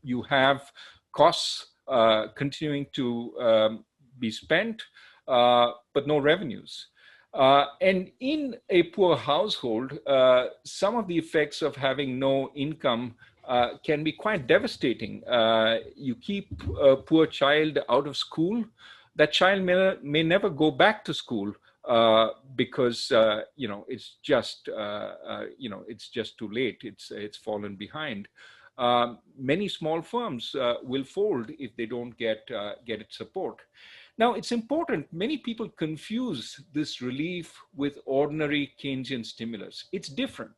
Speaker 2: You have costs continuing to be spent, but no revenues. And in a poor household, some of the effects of having no income can be quite devastating. You keep a poor child out of school, that child may never go back to school because it's just too late. It's fallen behind. Many small firms will fold if they don't get its support. Now, it's important, many people confuse this relief with ordinary Keynesian stimulus. It's different.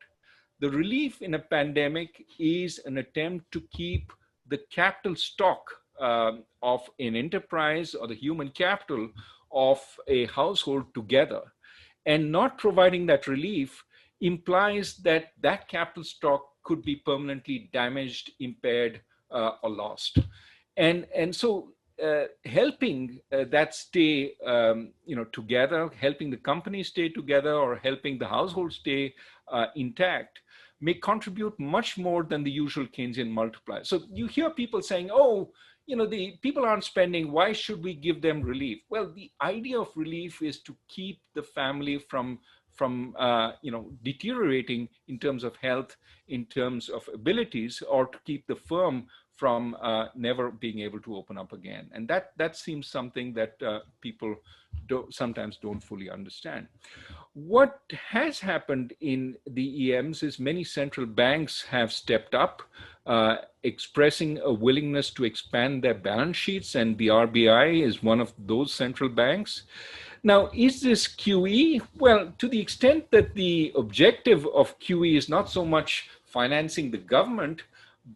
Speaker 2: The relief in a pandemic is an attempt to keep the capital stock of an enterprise or the human capital of a household together. And not providing that relief implies that that capital stock could be permanently damaged, impaired, or lost. And so helping that stay together, helping the company stay together, or helping the household stay intact may contribute much more than the usual Keynesian multiplier. So you hear people saying, oh, the people aren't spending, why should we give them relief? Well, the idea of relief is to keep the family from deteriorating in terms of health, in terms of abilities, or to keep the firm from never being able to open up again. And that seems something that people sometimes don't fully understand. What has happened in the EMs is many central banks have stepped up, expressing a willingness to expand their balance sheets, and the RBI is one of those central banks. Now, is this QE? Well, to the extent that the objective of QE is not so much financing the government,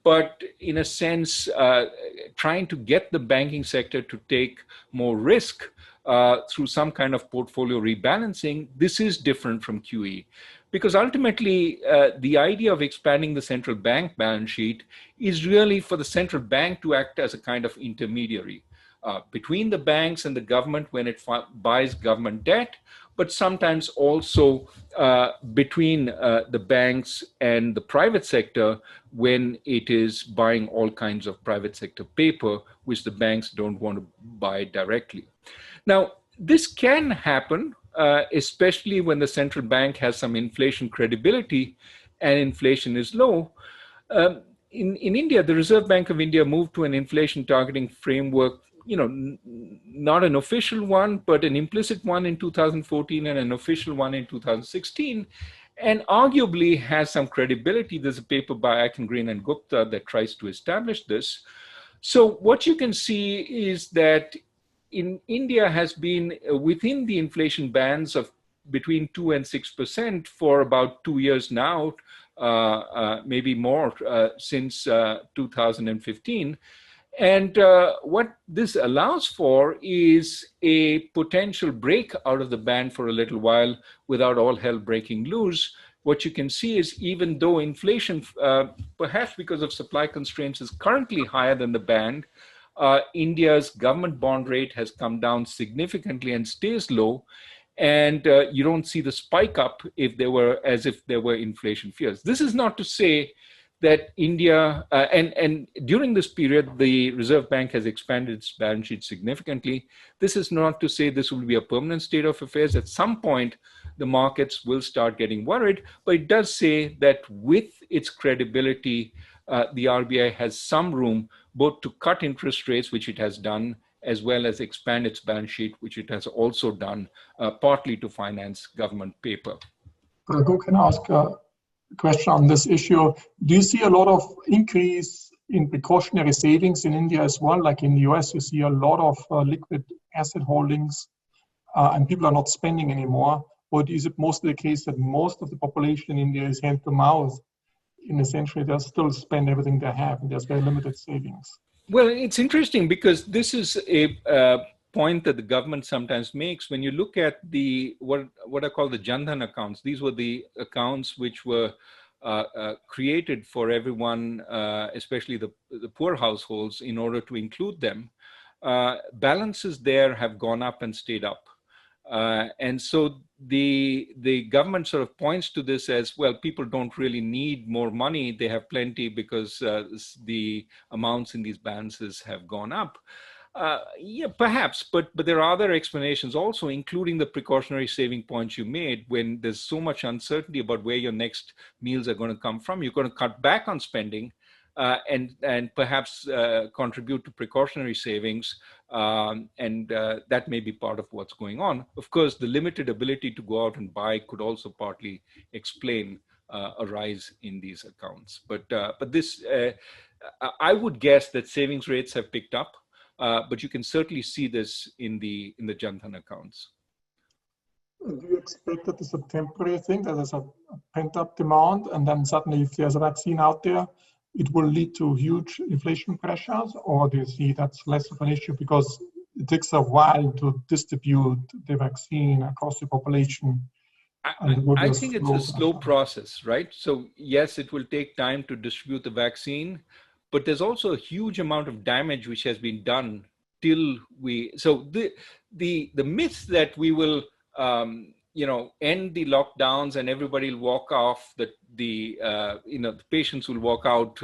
Speaker 2: but in a sense, trying to get the banking sector to take more risk through some kind of portfolio rebalancing, this is different from QE. Because ultimately, the idea of expanding the central bank balance sheet is really for the central bank to act as a kind of intermediary between the banks and the government when it buys government debt, but sometimes also between the banks and the private sector when it is buying all kinds of private sector paper, which the banks don't want to buy directly. Now, this can happen, especially when the central bank has some inflation credibility and inflation is low. In India, the Reserve Bank of India moved to an inflation targeting framework, not an official one, but an implicit one in 2014 and an official one in 2016, and arguably has some credibility. There's a paper by Aiken-Green and Gupta that tries to establish this. So what you can see is that in India has been within the inflation bands of between 2 and 6% for about 2 years now, maybe more since 2015. And what this allows for is a potential break out of the band for a little while without all hell breaking loose, what you can see is even though inflation, perhaps because of supply constraints, is currently higher than the band, India's government bond rate has come down significantly and stays low. And you don't see the spike up if there were inflation fears. This is not to say that India, and during this period, the Reserve Bank has expanded its balance sheet significantly. This is not to say this will be a permanent state of affairs. At some point, the markets will start getting worried, but it does say that with its credibility, the RBI has some room both to cut interest rates, which it has done, as well as expand its balance sheet, which it has also done, partly to finance government paper.
Speaker 1: Raghu, can I ask a question on this issue? Do you see a lot of increase in precautionary savings in India as well? Like in the US, you see a lot of liquid asset holdings and people are not spending anymore. Or is it mostly the case that most of the population in India is hand to mouth? In essentially, they'll still spend everything they have and there's very limited savings.
Speaker 2: Well, it's interesting because this is a point that the government sometimes makes. When you look at the what I call the Jan Dhan accounts, these were the accounts which were created for everyone, especially the poor households, in order to include them. Balances there have gone up and stayed up. And so the government sort of points to this as, well, people don't really need more money. They have plenty because the amounts in these balances have gone up. Yeah, perhaps, but there are other explanations also, including the precautionary saving points you made. When there's so much uncertainty about where your next meals are going to come from, you're going to cut back on spending and perhaps contribute to precautionary savings. And that may be part of what's going on. Of course, the limited ability to go out and buy could also partly explain a rise in these accounts. But this, I would guess that savings rates have picked up. But you can certainly see this in the Jan Dhan accounts.
Speaker 1: Do you expect that it's a temporary thing, that there's a pent-up demand, and then suddenly if there's a vaccine out there, it will lead to huge inflation pressures? Or do you see that's less of an issue because it takes a while to distribute the vaccine across the population?
Speaker 2: I think it's a slow process, right? So yes, it will take time to distribute the vaccine, but there's also a huge amount of damage which has been done till we. So the myth that we will end the lockdowns and everybody will walk off, the patients will walk out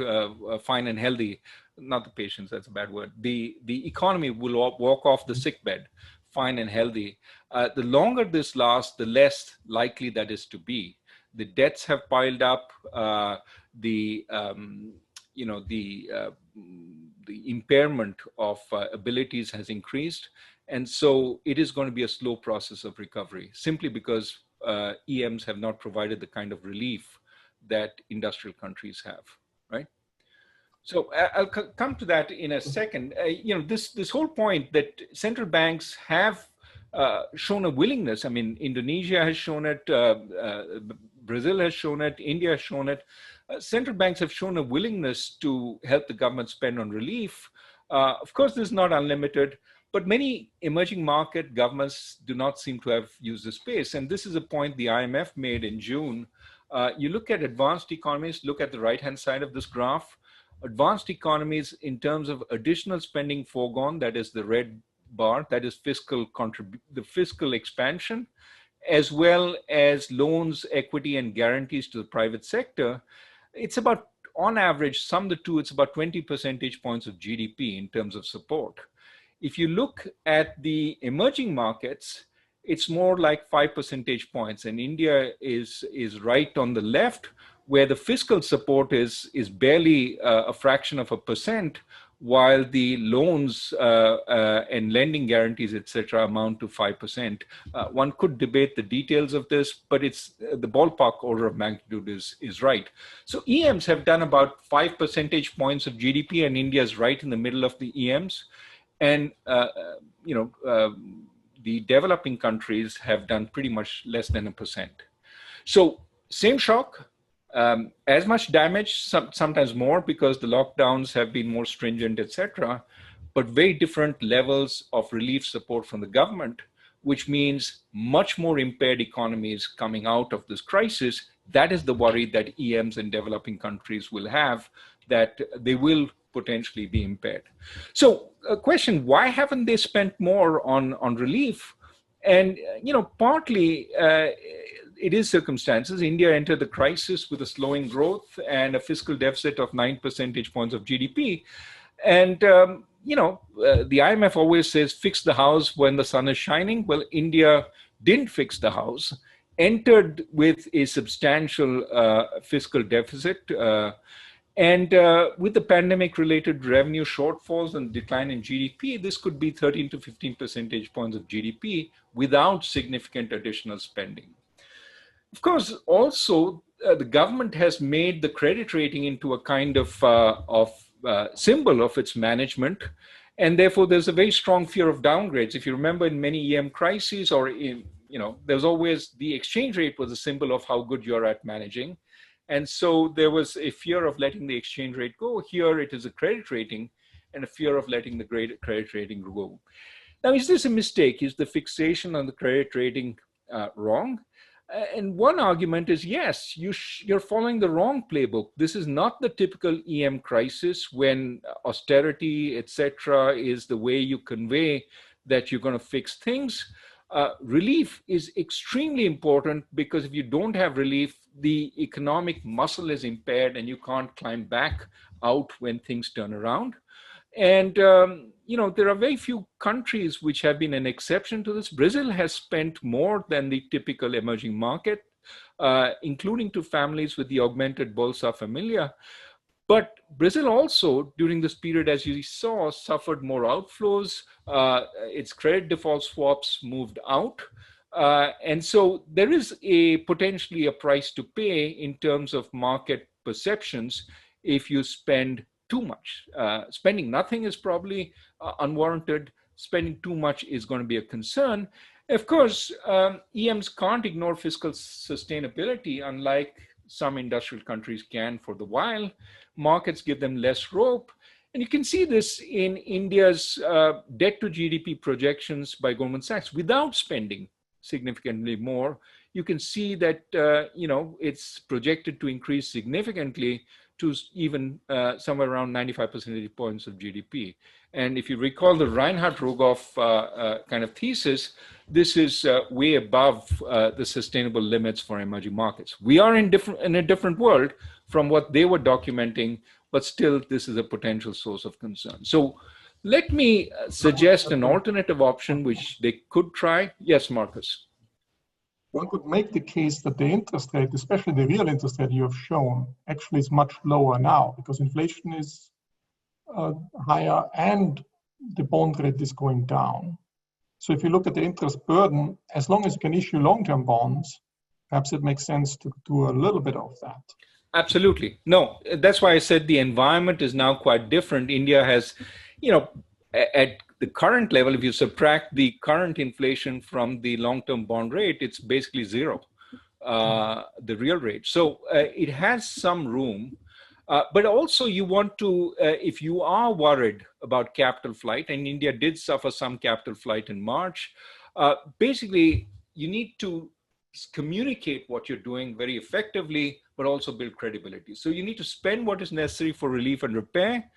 Speaker 2: fine and healthy. Not the patients, that's a bad word. The economy will walk off the sick bed fine and healthy. The longer this lasts, the less likely that is to be. The deaths have piled up. The impairment of abilities has increased. And so it is going to be a slow process of recovery, simply because EMs have not provided the kind of relief that industrial countries have, right? So I'll come to that in a second. This whole point that central banks have shown a willingness. I mean, Indonesia has shown it, Brazil has shown it, India has shown it. Central banks have shown a willingness to help the government spend on relief. Of course, this is not unlimited, but many emerging market governments do not seem to have used the space. And this is a point the IMF made in June. You look at advanced economies, look at the right-hand side of this graph. Advanced economies, in terms of additional spending foregone, that is the red bar, that is the fiscal expansion, as well as loans, equity, and guarantees to the private sector. It's about, on average, sum the two, it's about 20 percentage points of GDP in terms of support. If you look at the emerging markets, it's more like 5 percentage points, and India is right on the left, where the fiscal support is barely a fraction of a percent, while the loans and lending guarantees, etc., amount to 5%. One could debate the details of this, but it's the ballpark order of magnitude is right. So EMs have done about 5 percentage points of GDP, and India is right in the middle of the EMs. And the developing countries have done pretty much less than 1%. So same shock. As much damage, sometimes more, because the lockdowns have been more stringent, etc., but very different levels of relief support from the government, which means much more impaired economies coming out of this crisis, that is the worry that EMs in developing countries will have, that they will potentially be impaired. So a question, why haven't they spent more on relief? And, partly it is circumstances. India entered the crisis with a slowing growth and a fiscal deficit of 9 percentage points of GDP. And, the IMF always says, fix the house when the sun is shining. Well, India didn't fix the house, entered with a substantial fiscal deficit. And with the pandemic-related revenue shortfalls and decline in GDP, this could be 13 to 15 percentage points of GDP without significant additional spending. Of course, also, the government has made the credit rating into a kind of symbol of its management. And therefore, there's a very strong fear of downgrades. If you remember, in many EM crises, or there's always the exchange rate was a symbol of how good you're at managing. And so there was a fear of letting the exchange rate go. Here it is a credit rating and a fear of letting the credit rating go. Now, is this a mistake? Is the fixation on the credit rating wrong? And one argument is, yes, you're following the wrong playbook. This is not the typical EM crisis when austerity, etc., is the way you convey that you're going to fix things. Relief is extremely important, because if you don't have relief, the economic muscle is impaired and you can't climb back out when things turn around. And, there are very few countries which have been an exception to this. Brazil has spent more than the typical emerging market, including to families with the augmented Bolsa Familia. But Brazil also, during this period, as you saw, suffered more outflows. Its credit default swaps moved out. And so there is potentially a price to pay in terms of market perceptions if you spend too much. Spending nothing is probably unwarranted. Spending too much is going to be a concern. Of course, EMs can't ignore fiscal sustainability, unlike some industrial countries can for the while. Markets give them less rope. And you can see this in India's debt to GDP projections by Goldman Sachs. Without spending significantly more, you can see that it's projected to increase significantly to even somewhere around 95 percentage points of GDP. And if you recall the Reinhard Rogoff kind of thesis, this is way above the sustainable limits for emerging markets. We are in a different world from what they were documenting, but still this is a potential source of concern. So let me suggest an alternative option which they could try. Yes, Markus.
Speaker 1: One could make the case that the interest rate, especially the real interest rate you have shown, actually is much lower now, because inflation is higher and the bond rate is going down. So if you look at the interest burden, as long as you can issue long-term bonds, perhaps it makes sense to do a little bit of that.
Speaker 2: Absolutely. No, that's why I said the environment is now quite different. India has, at the current level, if you subtract the current inflation from the long-term bond rate, it's basically zero, the real rate. So it has some room, but also you want to, if you are worried about capital flight, and India did suffer some capital flight in March, basically you need to communicate what you're doing very effectively, but also build credibility. So you need to spend what is necessary for relief and repair.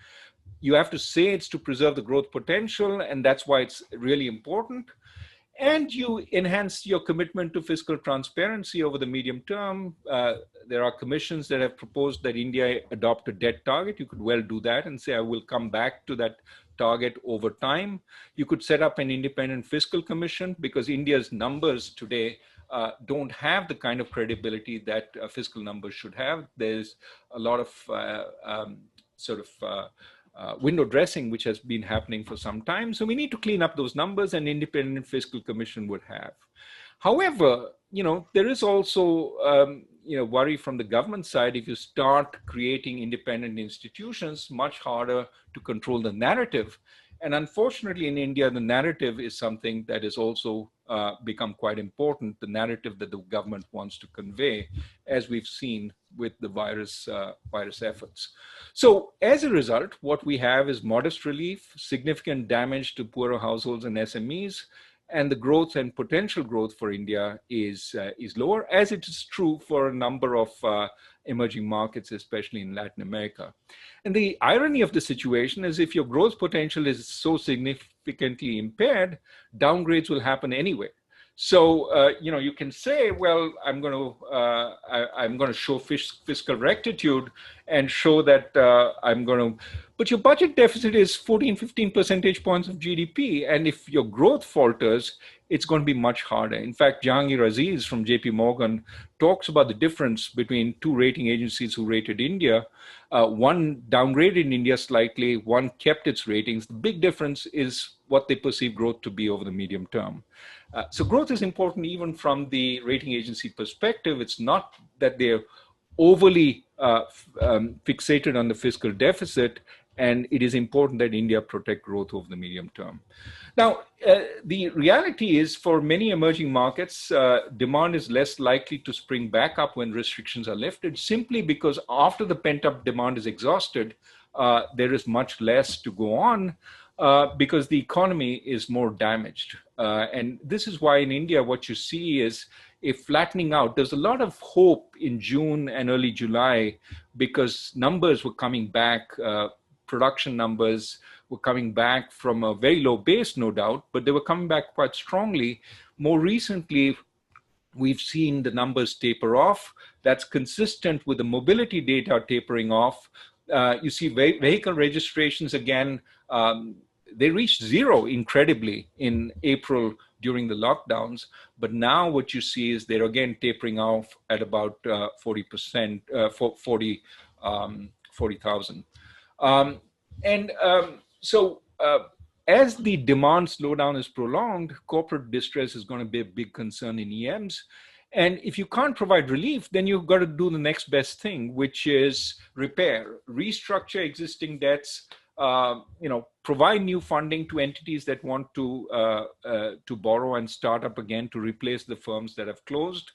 Speaker 2: You have to say it's to preserve the growth potential, and that's why it's really important. And you enhance your commitment to fiscal transparency over the medium term. There are commissions that have proposed that India adopt a debt target. You could well do that and say, I will come back to that target over time. You could set up an independent fiscal commission, because India's numbers today don't have the kind of credibility that fiscal numbers should have. There's a lot of window dressing, which has been happening for some time. So we need to clean up those numbers, and independent fiscal commission would have. However, there is also, worry from the government side. If you start creating independent institutions, much harder to control the narrative. And unfortunately, in India, the narrative is something that has also become quite important, the narrative that the government wants to convey, as we've seen with the virus efforts. So as a result, what we have is modest relief, significant damage to poorer households and SMEs, and the growth and potential growth for India is lower, as it is true for a number of emerging markets, especially in Latin America. And the irony of the situation is if your growth potential is so significantly impaired, downgrades will happen anyway. So, you can say, well, I'm going to show fiscal rectitude and show that but your budget deficit is 14, 15 percentage points of GDP. And if your growth falters, it's going to be much harder. In fact, Jahangir Aziz from JP Morgan talks about the difference between two rating agencies who rated India. One downgraded India slightly, one kept its ratings. The big difference is what they perceive growth to be over the medium term. So growth is important even from the rating agency perspective. It's not that they're overly fixated on the fiscal deficit, and it is important that India protect growth over the medium term. Now, the reality is for many emerging markets, demand is less likely to spring back up when restrictions are lifted, simply because after the pent-up demand is exhausted, there is much less to go on because the economy is more damaged. And this is why in India, what you see is a flattening out. There's a lot of hope in June and early July because numbers were coming back, production numbers were coming back from a very low base, no doubt, but they were coming back quite strongly. More recently, we've seen the numbers taper off. That's consistent with the mobility data tapering off. You see vehicle registrations again, they reached zero incredibly in April during the lockdowns, but now what you see is they're again tapering off at about 40%, 40,000. So as the demand slowdown is prolonged, corporate distress is going to be a big concern in EMs. And if you can't provide relief, then you've got to do the next best thing, which is repair, restructure existing debts, provide new funding to entities that want to borrow and start up again to replace the firms that have closed.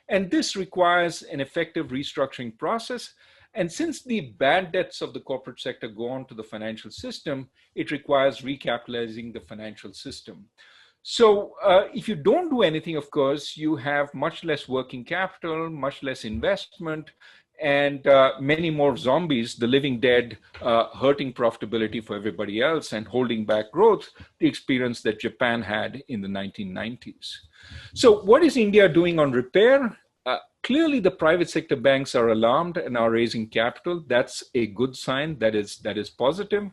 Speaker 2: And this requires an effective restructuring process. And since the bad debts of the corporate sector go on to the financial system, it requires recapitalizing the financial system. So if you don't do anything, of course, you have much less working capital, much less investment, and many more zombies, the living dead, hurting profitability for everybody else and holding back growth, the experience that Japan had in the 1990s. So what is India doing on repair? Clearly, the private sector banks are alarmed and are raising capital. That's a good sign. That is positive.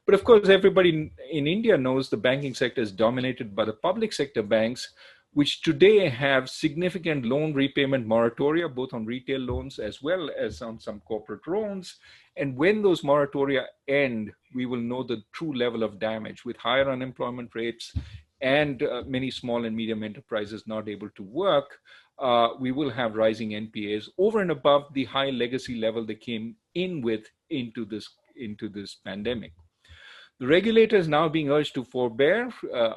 Speaker 2: But of course, everybody in India knows the banking sector is dominated by the public sector banks, which today have significant loan repayment moratoria, both on retail loans as well as on some corporate loans. And when those moratoria end, we will know the true level of damage with higher unemployment rates and many small and medium enterprises not able to work. We will have rising NPAs over and above the high legacy level they came in with into this pandemic. The regulator is now being urged to forbear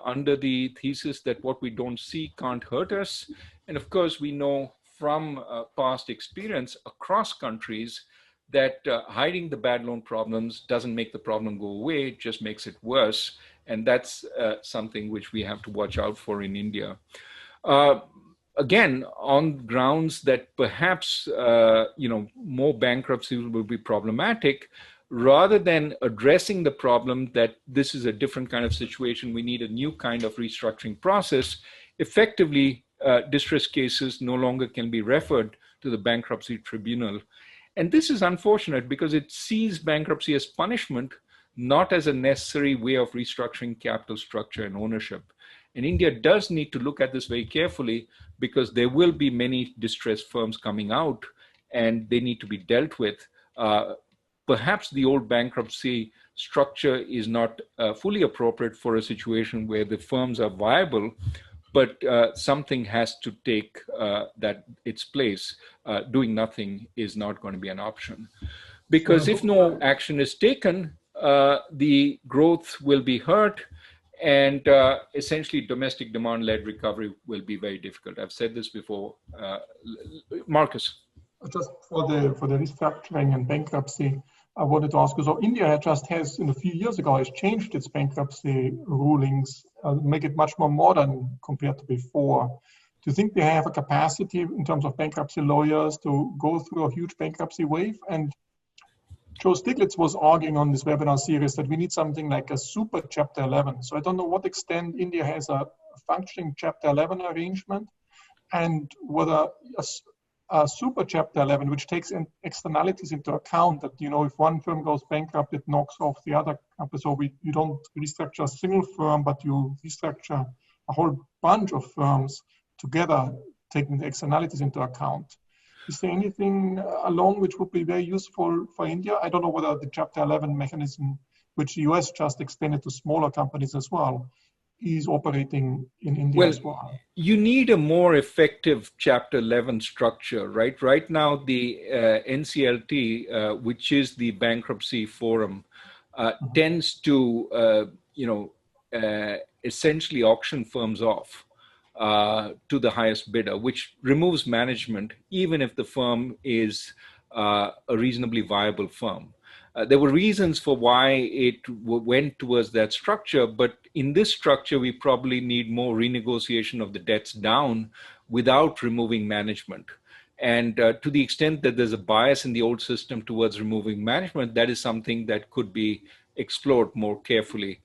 Speaker 2: under the thesis that what we don't see can't hurt us. And of course, we know from past experience across countries that hiding the bad loan problems doesn't make the problem go away, it just makes it worse. And that's something which we have to watch out for in India. Again, on grounds that perhaps more bankruptcies will be problematic, rather than addressing the problem that this is a different kind of situation, we need a new kind of restructuring process. Effectively, distress cases no longer can be referred to the bankruptcy tribunal. And this is unfortunate because it sees bankruptcy as punishment, not as a necessary way of restructuring capital structure and ownership. And India does need to look at this very carefully because there will be many distressed firms coming out and they need to be dealt with. Perhaps the old bankruptcy structure is not fully appropriate for a situation where the firms are viable, but something has to take its place. Doing nothing is not going to be an option. Because if no action is taken, the growth will be hurt and essentially domestic demand-led recovery will be very difficult. I've said this before. Markus.
Speaker 1: Just for the restructuring and bankruptcy, I wanted to ask you, so India just has, a few years ago, has changed its bankruptcy rulings make it much more modern compared to before. Do you think we have a capacity in terms of bankruptcy lawyers to go through a huge bankruptcy wave? And Joe Stiglitz was arguing on this webinar series that we need something like a super Chapter 11. So I don't know what extent India has a functioning Chapter 11 arrangement, and whether a super Chapter 11, which takes in externalities into account, that, you know, if one firm goes bankrupt, it knocks off the other company. So you don't restructure a single firm, but you restructure a whole bunch of firms together, taking the externalities into account. Is there anything along which would be very useful for India? I don't know whether the Chapter 11 mechanism, which the US just extended to smaller companies as well, is operating in India as well.
Speaker 2: You need a more effective Chapter 11 structure, right? Right now, the NCLT, which is the bankruptcy forum, tends to, essentially auction firms off to the highest bidder, which removes management, even if the firm is a reasonably viable firm. There were reasons for why it went towards that structure, but in this structure, we probably need more renegotiation of the debts down without removing management. And to the extent that there's a bias in the old system towards removing management, that is something that could be explored more carefully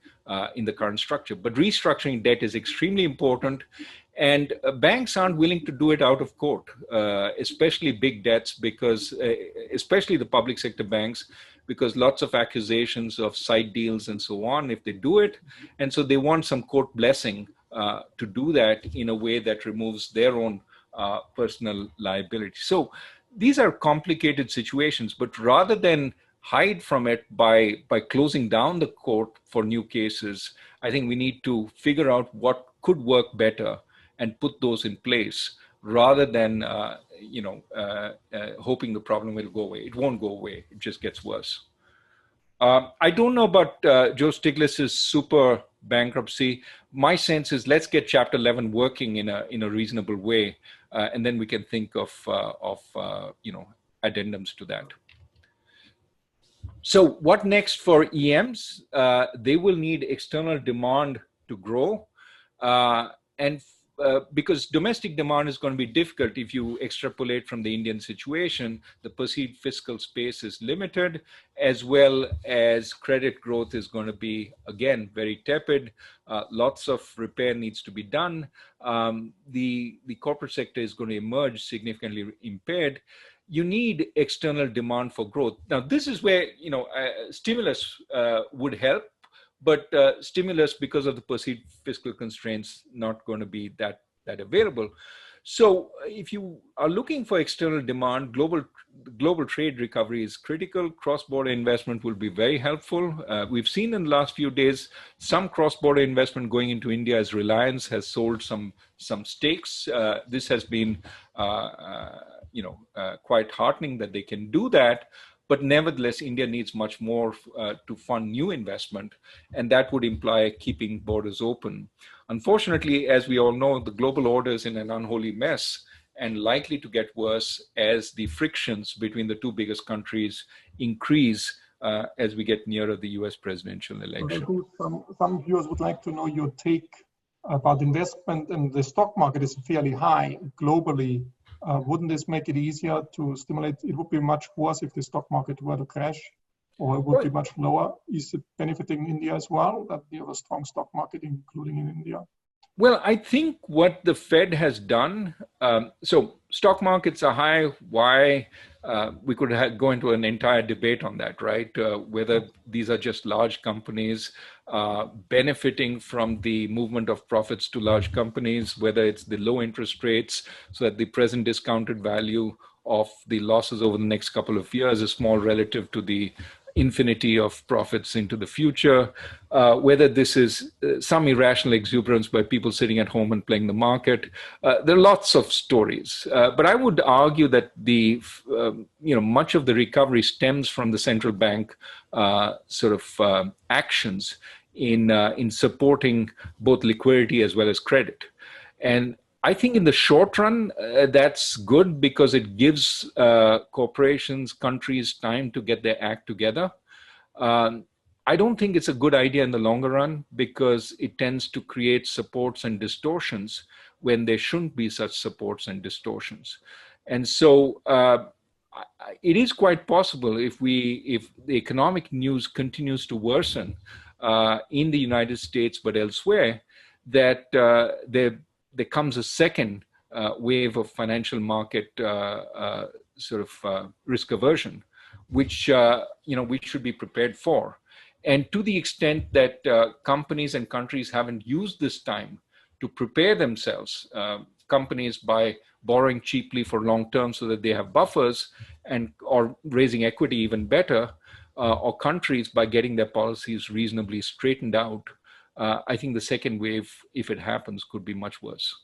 Speaker 2: in the current structure. But restructuring debt is extremely important, and banks aren't willing to do it out of court, especially big debts, because especially the public sector banks, because lots of accusations of side deals and so on if they do it. And so they want some court blessing to do that in a way that removes their own personal liability. So these are complicated situations, but rather than hide from it by closing down the court for new cases, I think we need to figure out what could work better and put those in place, rather than hoping the problem will go away. It won't go away. It just gets worse. I don't know about Joe Stiglitz's super bankruptcy. My sense is let's get Chapter 11 working in a reasonable way, and then we can think of addendums to that. So what next for EMs? They will need external demand to grow, because domestic demand is going to be difficult. If you extrapolate from the Indian situation, the perceived fiscal space is limited, as well as credit growth is going to be, again, very tepid. Lots of repair needs to be done. The corporate sector is going to emerge significantly impaired. You need external demand for growth. Now, this is where stimulus would help. But stimulus, because of the perceived fiscal constraints, not going to be that available. So if you are looking for external demand, global trade recovery is critical. Cross-border investment will be very helpful. We've seen in the last few days some cross-border investment going into India as Reliance has sold some stakes. This has been quite heartening that they can do that. But nevertheless, India needs much more to fund new investment, and that would imply keeping borders open. Unfortunately, as we all know, the global order is in an unholy mess and likely to get worse as the frictions between the two biggest countries increase as we get nearer the US presidential election.
Speaker 1: Some viewers would like to know your take about investment, and the stock market is fairly high globally. Wouldn't this make it easier to stimulate? It would be much worse if the stock market were to crash, or it would be much lower. Is it benefiting India as well, that you have a strong stock market, including in India?
Speaker 2: Well, I think what the Fed has done, so stock markets are high. Why? We could go into an entire debate on that, right? Whether these are just large companies benefiting from the movement of profits to large companies, whether it's the low interest rates, so that the present discounted value of the losses over the next couple of years is small relative to the infinity of profits into the future, whether this is some irrational exuberance by people sitting at home and playing the market. There are lots of stories, but I would argue that much of the recovery stems from the central bank actions in supporting both liquidity as well as credit. And I think in the short run, that's good because it gives corporations, countries time to get their act together. I don't think it's a good idea in the longer run because it tends to create supports and distortions when there shouldn't be such supports and distortions. And so it is quite possible if the economic news continues to worsen in the United States but elsewhere, that there comes a second wave of financial market risk aversion, which we should be prepared for. And to the extent that companies and countries haven't used this time to prepare themselves, companies by borrowing cheaply for long term so that they have buffers, or raising equity even better, or countries by getting their policies reasonably straightened out, I think the second wave, if it happens, could be much worse.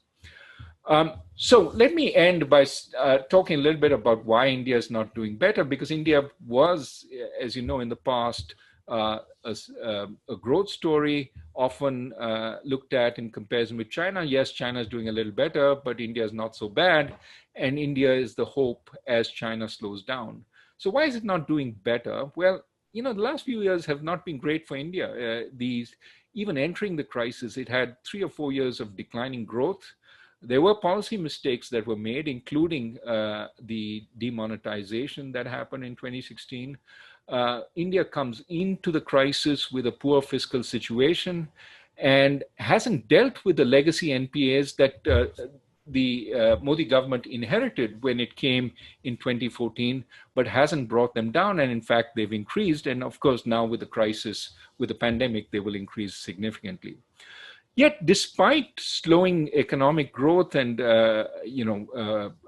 Speaker 2: So let me end by talking a little bit about why India is not doing better, because India was, as you know, in the past, a growth story, often looked at in comparison with China. Yes, China is doing a little better, but India is not so bad. And India is the hope as China slows down. So why is it not doing better? Well, the last few years have not been great for India. Even entering the crisis, it had 3 or 4 years of declining growth. There were policy mistakes that were made, including the demonetization that happened in 2016. India comes into the crisis with a poor fiscal situation and hasn't dealt with the legacy NPAs that the Modi government inherited when it came in 2014, but hasn't brought them down. And in fact, they've increased. And of course, now with the crisis, with the pandemic, they will increase significantly. Yet, despite slowing economic growth and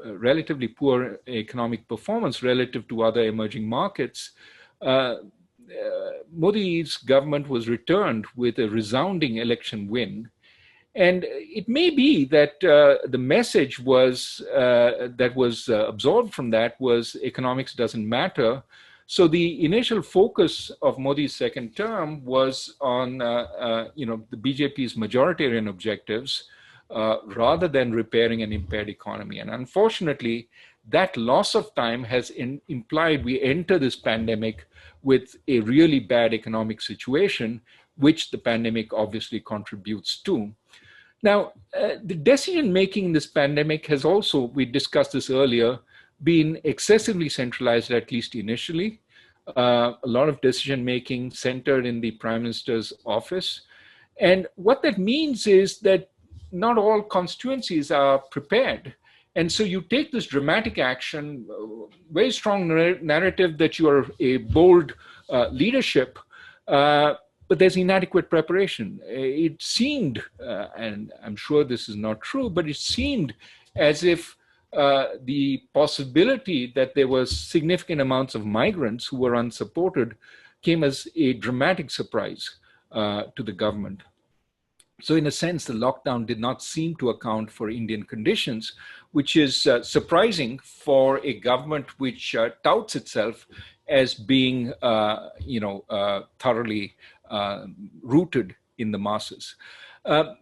Speaker 2: relatively poor economic performance relative to other emerging markets, Modi's government was returned with a resounding election win. And it may be that the message was that was absorbed from that was economics doesn't matter. So the initial focus of Modi's second term was on the BJP's majoritarian objectives rather than repairing an impaired economy. And unfortunately, that loss of time has implied we enter this pandemic with a really bad economic situation, which the pandemic obviously contributes to. Now, the decision-making in this pandemic has also, we discussed this earlier, been excessively centralized, at least initially. A lot of decision-making centered in the Prime Minister's office. And what that means is that not all constituencies are prepared. And so you take this dramatic action, very strong narrative that you are a bold leadership, but there's inadequate preparation. It seemed, and I'm sure this is not true, but it seemed as if the possibility that there was significant amounts of migrants who were unsupported came as a dramatic surprise to the government. So in a sense, the lockdown did not seem to account for Indian conditions, which is surprising for a government which touts itself as being, thoroughly rooted in the masses.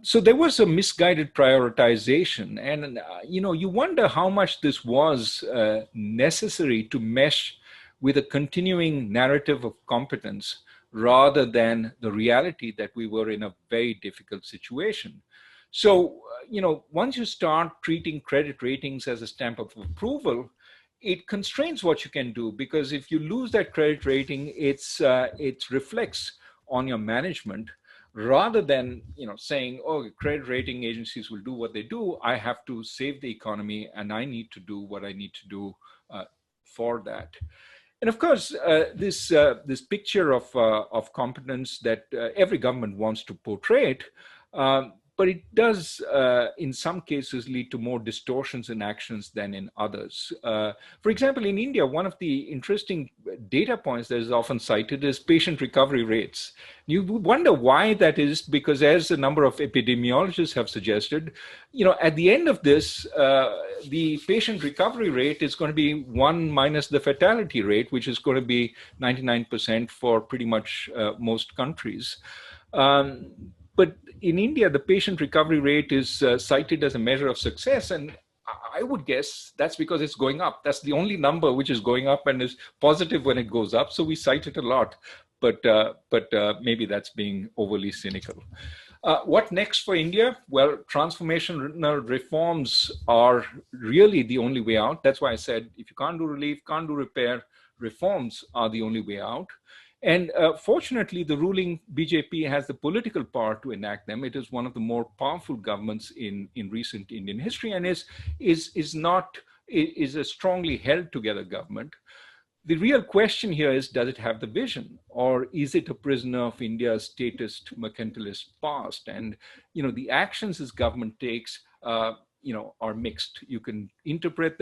Speaker 2: So there was a misguided prioritization, and you wonder how much this was necessary to mesh with a continuing narrative of competence rather than the reality that we were in a very difficult situation. So, once you start treating credit ratings as a stamp of approval, it constrains what you can do, because if you lose that credit rating, it reflects on your management rather than saying, oh, credit rating agencies will do what they do. I have to save the economy and I need to do what I need to do for that. And of course, this picture of competence that every government wants to portray it, but it does, in some cases, lead to more distortions in actions than in others. For example, in India, one of the interesting data points that is often cited is patient recovery rates. You wonder why that is, because as a number of epidemiologists have suggested, at the end of this, the patient recovery rate is going to be 1 minus the fatality rate, which is going to be 99% for pretty much most countries. But in India, the patient recovery rate is cited as a measure of success. And I would guess that's because it's going up. That's the only number which is going up and is positive when it goes up. So we cite it a lot. but maybe that's being overly cynical. What next for India? Well, transformational reforms are really the only way out. That's why I said, if you can't do relief, can't do repair, reforms are the only way out. And fortunately, the ruling BJP has the political power to enact them. It is one of the more powerful governments in recent Indian history, and is a strongly held together government. The real question here is, does it have the vision, or is it a prisoner of India's statist mercantilist past? And the actions this government takes are mixed. You can interpret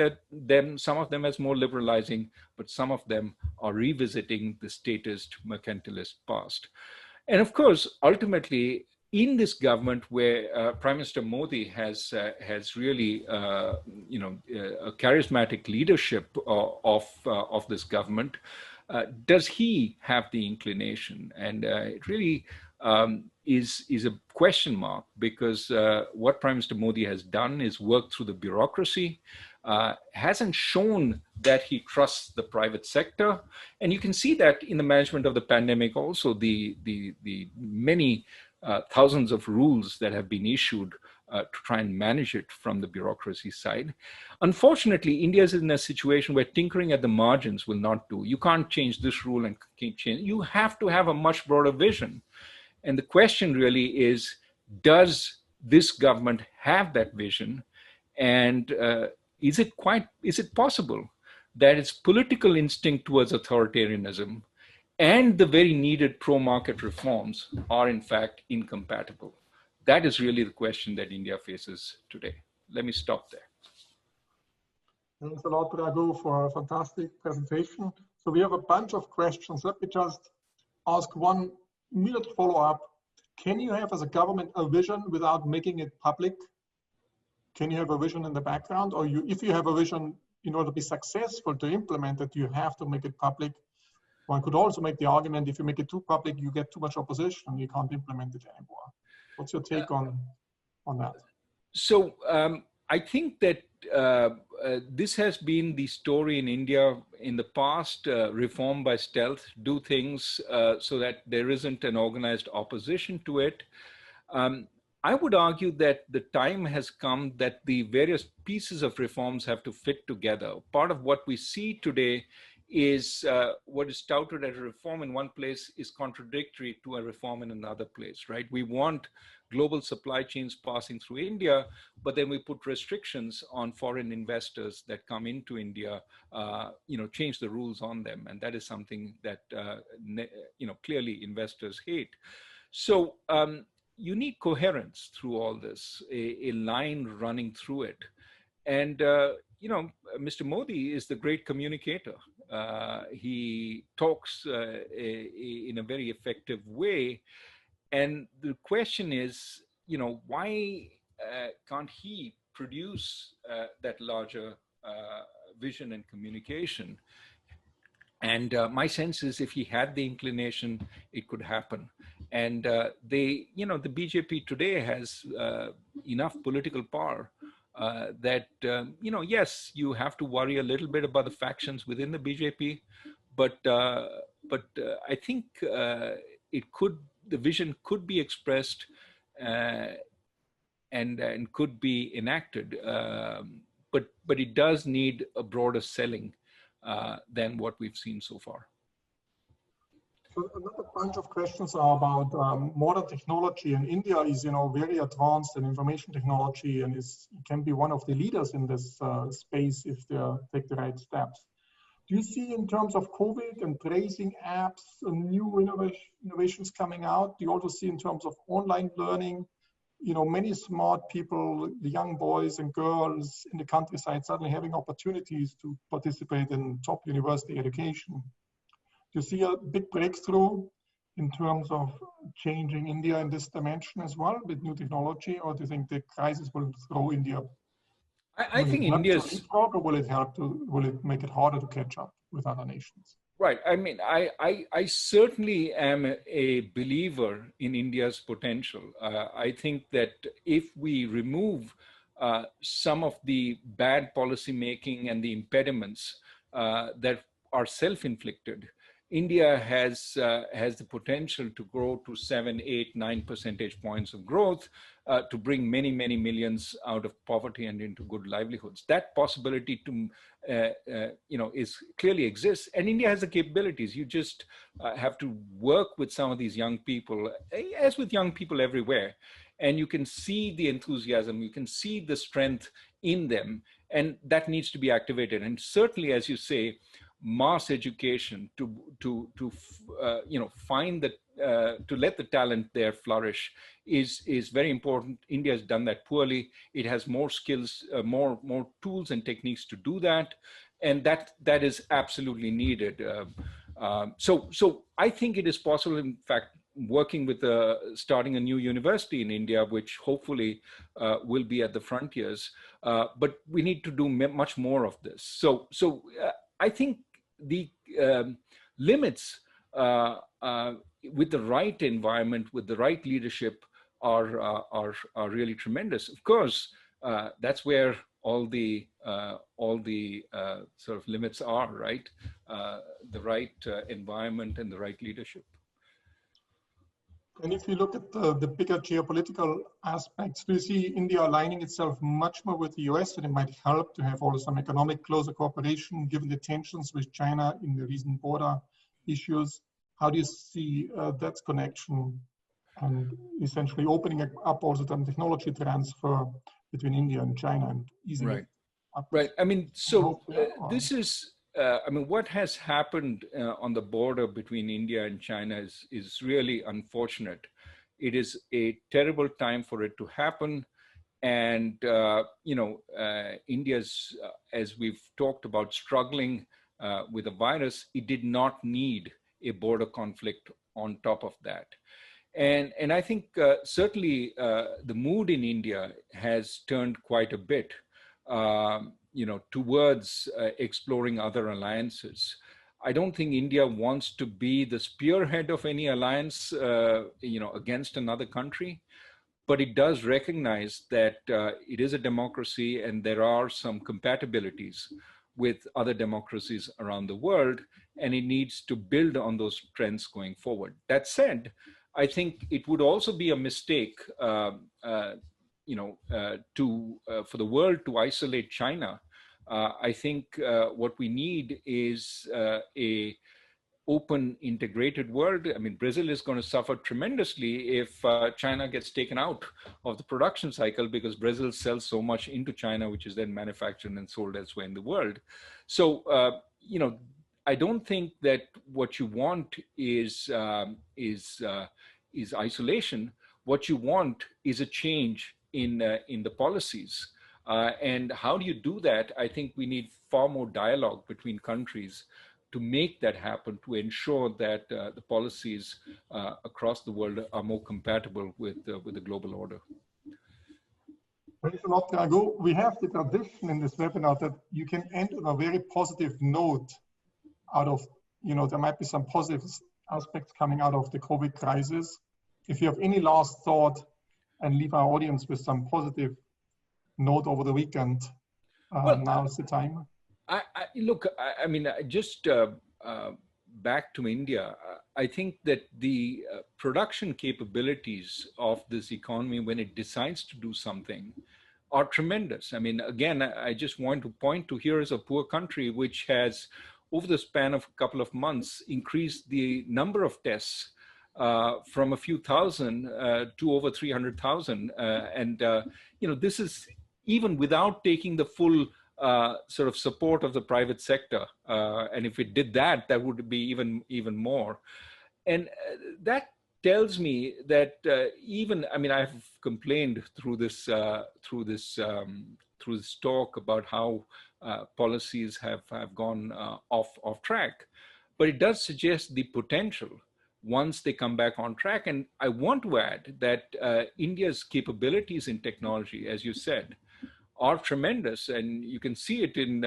Speaker 2: some of them as more liberalizing, but some of them are revisiting the statist mercantilist past. And of course, ultimately, in this government where Prime Minister Modi has really a charismatic leadership of this government, does he have the inclination? And it really is a question mark, because what Prime Minister Modi has done is work through the bureaucracy, hasn't shown that he trusts the private sector. And you can see that in the management of the pandemic also, the many thousands of rules that have been issued to try and manage it from the bureaucracy side. Unfortunately, India is in a situation where tinkering at the margins will not do. You can't change this rule and keep changing. You have to have a much broader vision. And the question really is, does this government have that vision? And is it possible that its political instinct towards authoritarianism and the very needed pro-market reforms are in fact incompatible? That is really the question that India faces today. Let me stop there.
Speaker 1: Thanks a lot, Raghu, for a fantastic presentation. So we have a bunch of questions. Let me just ask one immediate follow-up. Can you have, as a government, a vision without making it public? Can you have a vision in the background? Or if you have a vision, in order to be successful to implement it, you have to make it public? One could also make the argument, if you make it too public, you get too much opposition and you can't implement it anymore. What's your take on that?
Speaker 2: So I think that this has been the story in India in the past, reform by stealth, do things so that there isn't an organized opposition to it. I would argue that the time has come that the various pieces of reforms have to fit together. Part of what we see today is what is touted as a reform in one place is contradictory to a reform in another place, right? We want global supply chains passing through India, but then we put restrictions on foreign investors that come into India, change the rules on them. And that is something that, clearly investors hate. So you need coherence through all this, a line running through it. And, Mr. Modi is the great communicator. He talks in a very effective way. And the question is, why can't he produce that larger vision and communication? And my sense is, if he had the inclination, it could happen. And the BJP today has enough political power that, yes, you have to worry a little bit about the factions within the BJP, but I think the vision could be expressed and could be enacted, but it does need a broader selling than what we've seen so far.
Speaker 1: So another bunch of questions are about modern technology, and India is, very advanced in information technology, and can be one of the leaders in this space if they take the right steps. Do you see, in terms of COVID and tracing apps, new innovations coming out? Do you also see, in terms of online learning, many smart people, the young boys and girls in the countryside suddenly having opportunities to participate in top university education? Do you see a big breakthrough in terms of changing India in this dimension as well with new technology, or do you think the crisis will throw India?
Speaker 2: I think India's,
Speaker 1: or will it make it harder to catch up with other nations?
Speaker 2: Right. I mean, I certainly am a believer in India's potential. I think that if we remove some of the bad policy making and the impediments that are self-inflicted, India has the potential to grow to 7, 8, 9 percentage points of growth, to bring many, many millions out of poverty and into good livelihoods. That possibility to, is clearly exists, and India has the capabilities. You just have to work with some of these young people, as with young people everywhere, and you can see the enthusiasm, you can see the strength in them, and that needs to be activated. And certainly, as you say, mass education to find that, to let the talent there flourish is very important. India has done that poorly. It has more skills, more tools and techniques to do that, and that is absolutely needed. So I think it is possible. In fact, working with starting a new university in India, which hopefully will be at the frontiers, but we need to do much more of this. So I think the limits with the right environment, with the right leadership, are really tremendous. Of course, that's where all the sort of limits are, right? The right environment and the right leadership.
Speaker 1: And if you look at the bigger geopolitical aspects, do you see India aligning itself much more with the US, and it might help to have also some economic closer cooperation given the tensions with China in the recent border issues? How do you see that connection and essentially opening up also some technology transfer between India and China and easing it up?
Speaker 2: Right. I mean, so this is, what has happened on the border between India and China is really unfortunate. It is a terrible time for it to happen. And, India's, as we've talked about, struggling with a virus. It did not need a border conflict on top of that. And I think certainly the mood in India has turned quite a bit, towards exploring other alliances. I don't think India wants to be the spearhead of any alliance, against another country, but it does recognize that it is a democracy and there are some compatibilities with other democracies around the world, and it needs to build on those trends going forward. That said, I think it would also be a mistake, for the world to isolate China. I think what we need is a open, integrated world. I mean, Brazil is going to suffer tremendously if China gets taken out of the production cycle, because Brazil sells so much into China, which is then manufactured and sold elsewhere in the world. So, I don't think that what you want is isolation. What you want is a change in the policies. And how do you do that? I think we need far more dialogue between countries to make that happen, to ensure that the policies across the world are more compatible with the global order.
Speaker 1: Thanks a lot, Raghu. We have the tradition in this webinar that you can end on a very positive note out of, there might be some positive aspects coming out of the COVID crisis. If you have any last thought and leave our audience with some positive note over the weekend, now is the time.
Speaker 2: Just back to India, I think that the production capabilities of this economy, when it decides to do something, are tremendous. I mean, again, I just want to point to, here is a poor country which has, over the span of a couple of months, increased the number of tests from a few thousand to over 300,000. This is even without taking the full sort of support of the private sector. And if it did that, that would be even more. And that tells me that I've complained through this talk about how policies have gone off track, but it does suggest the potential once they come back on track. And I want to add that India's capabilities in technology, as you said, are tremendous, and you can see it in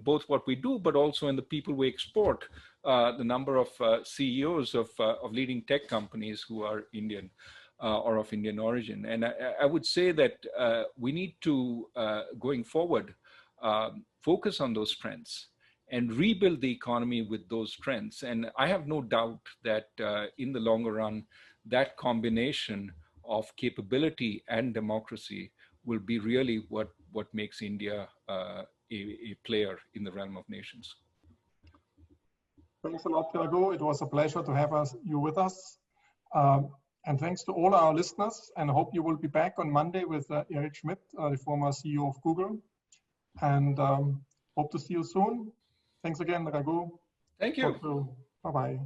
Speaker 2: both what we do, but also in the people we export. The number of CEOs of leading tech companies who are Indian or of Indian origin. And I would say that we need to, going forward, focus on those trends and rebuild the economy with those strengths. And I have no doubt that in the longer run, that combination of capability and democracy will be really what makes India a player in the realm of nations.
Speaker 1: Thanks a lot, Raghu. It was a pleasure to have you with us. And thanks to all our listeners, and I hope you will be back on Monday with Eric Schmidt, the former CEO of Google. And hope to see you soon. Thanks again, Raghu.
Speaker 2: Thank you.
Speaker 1: Bye-bye.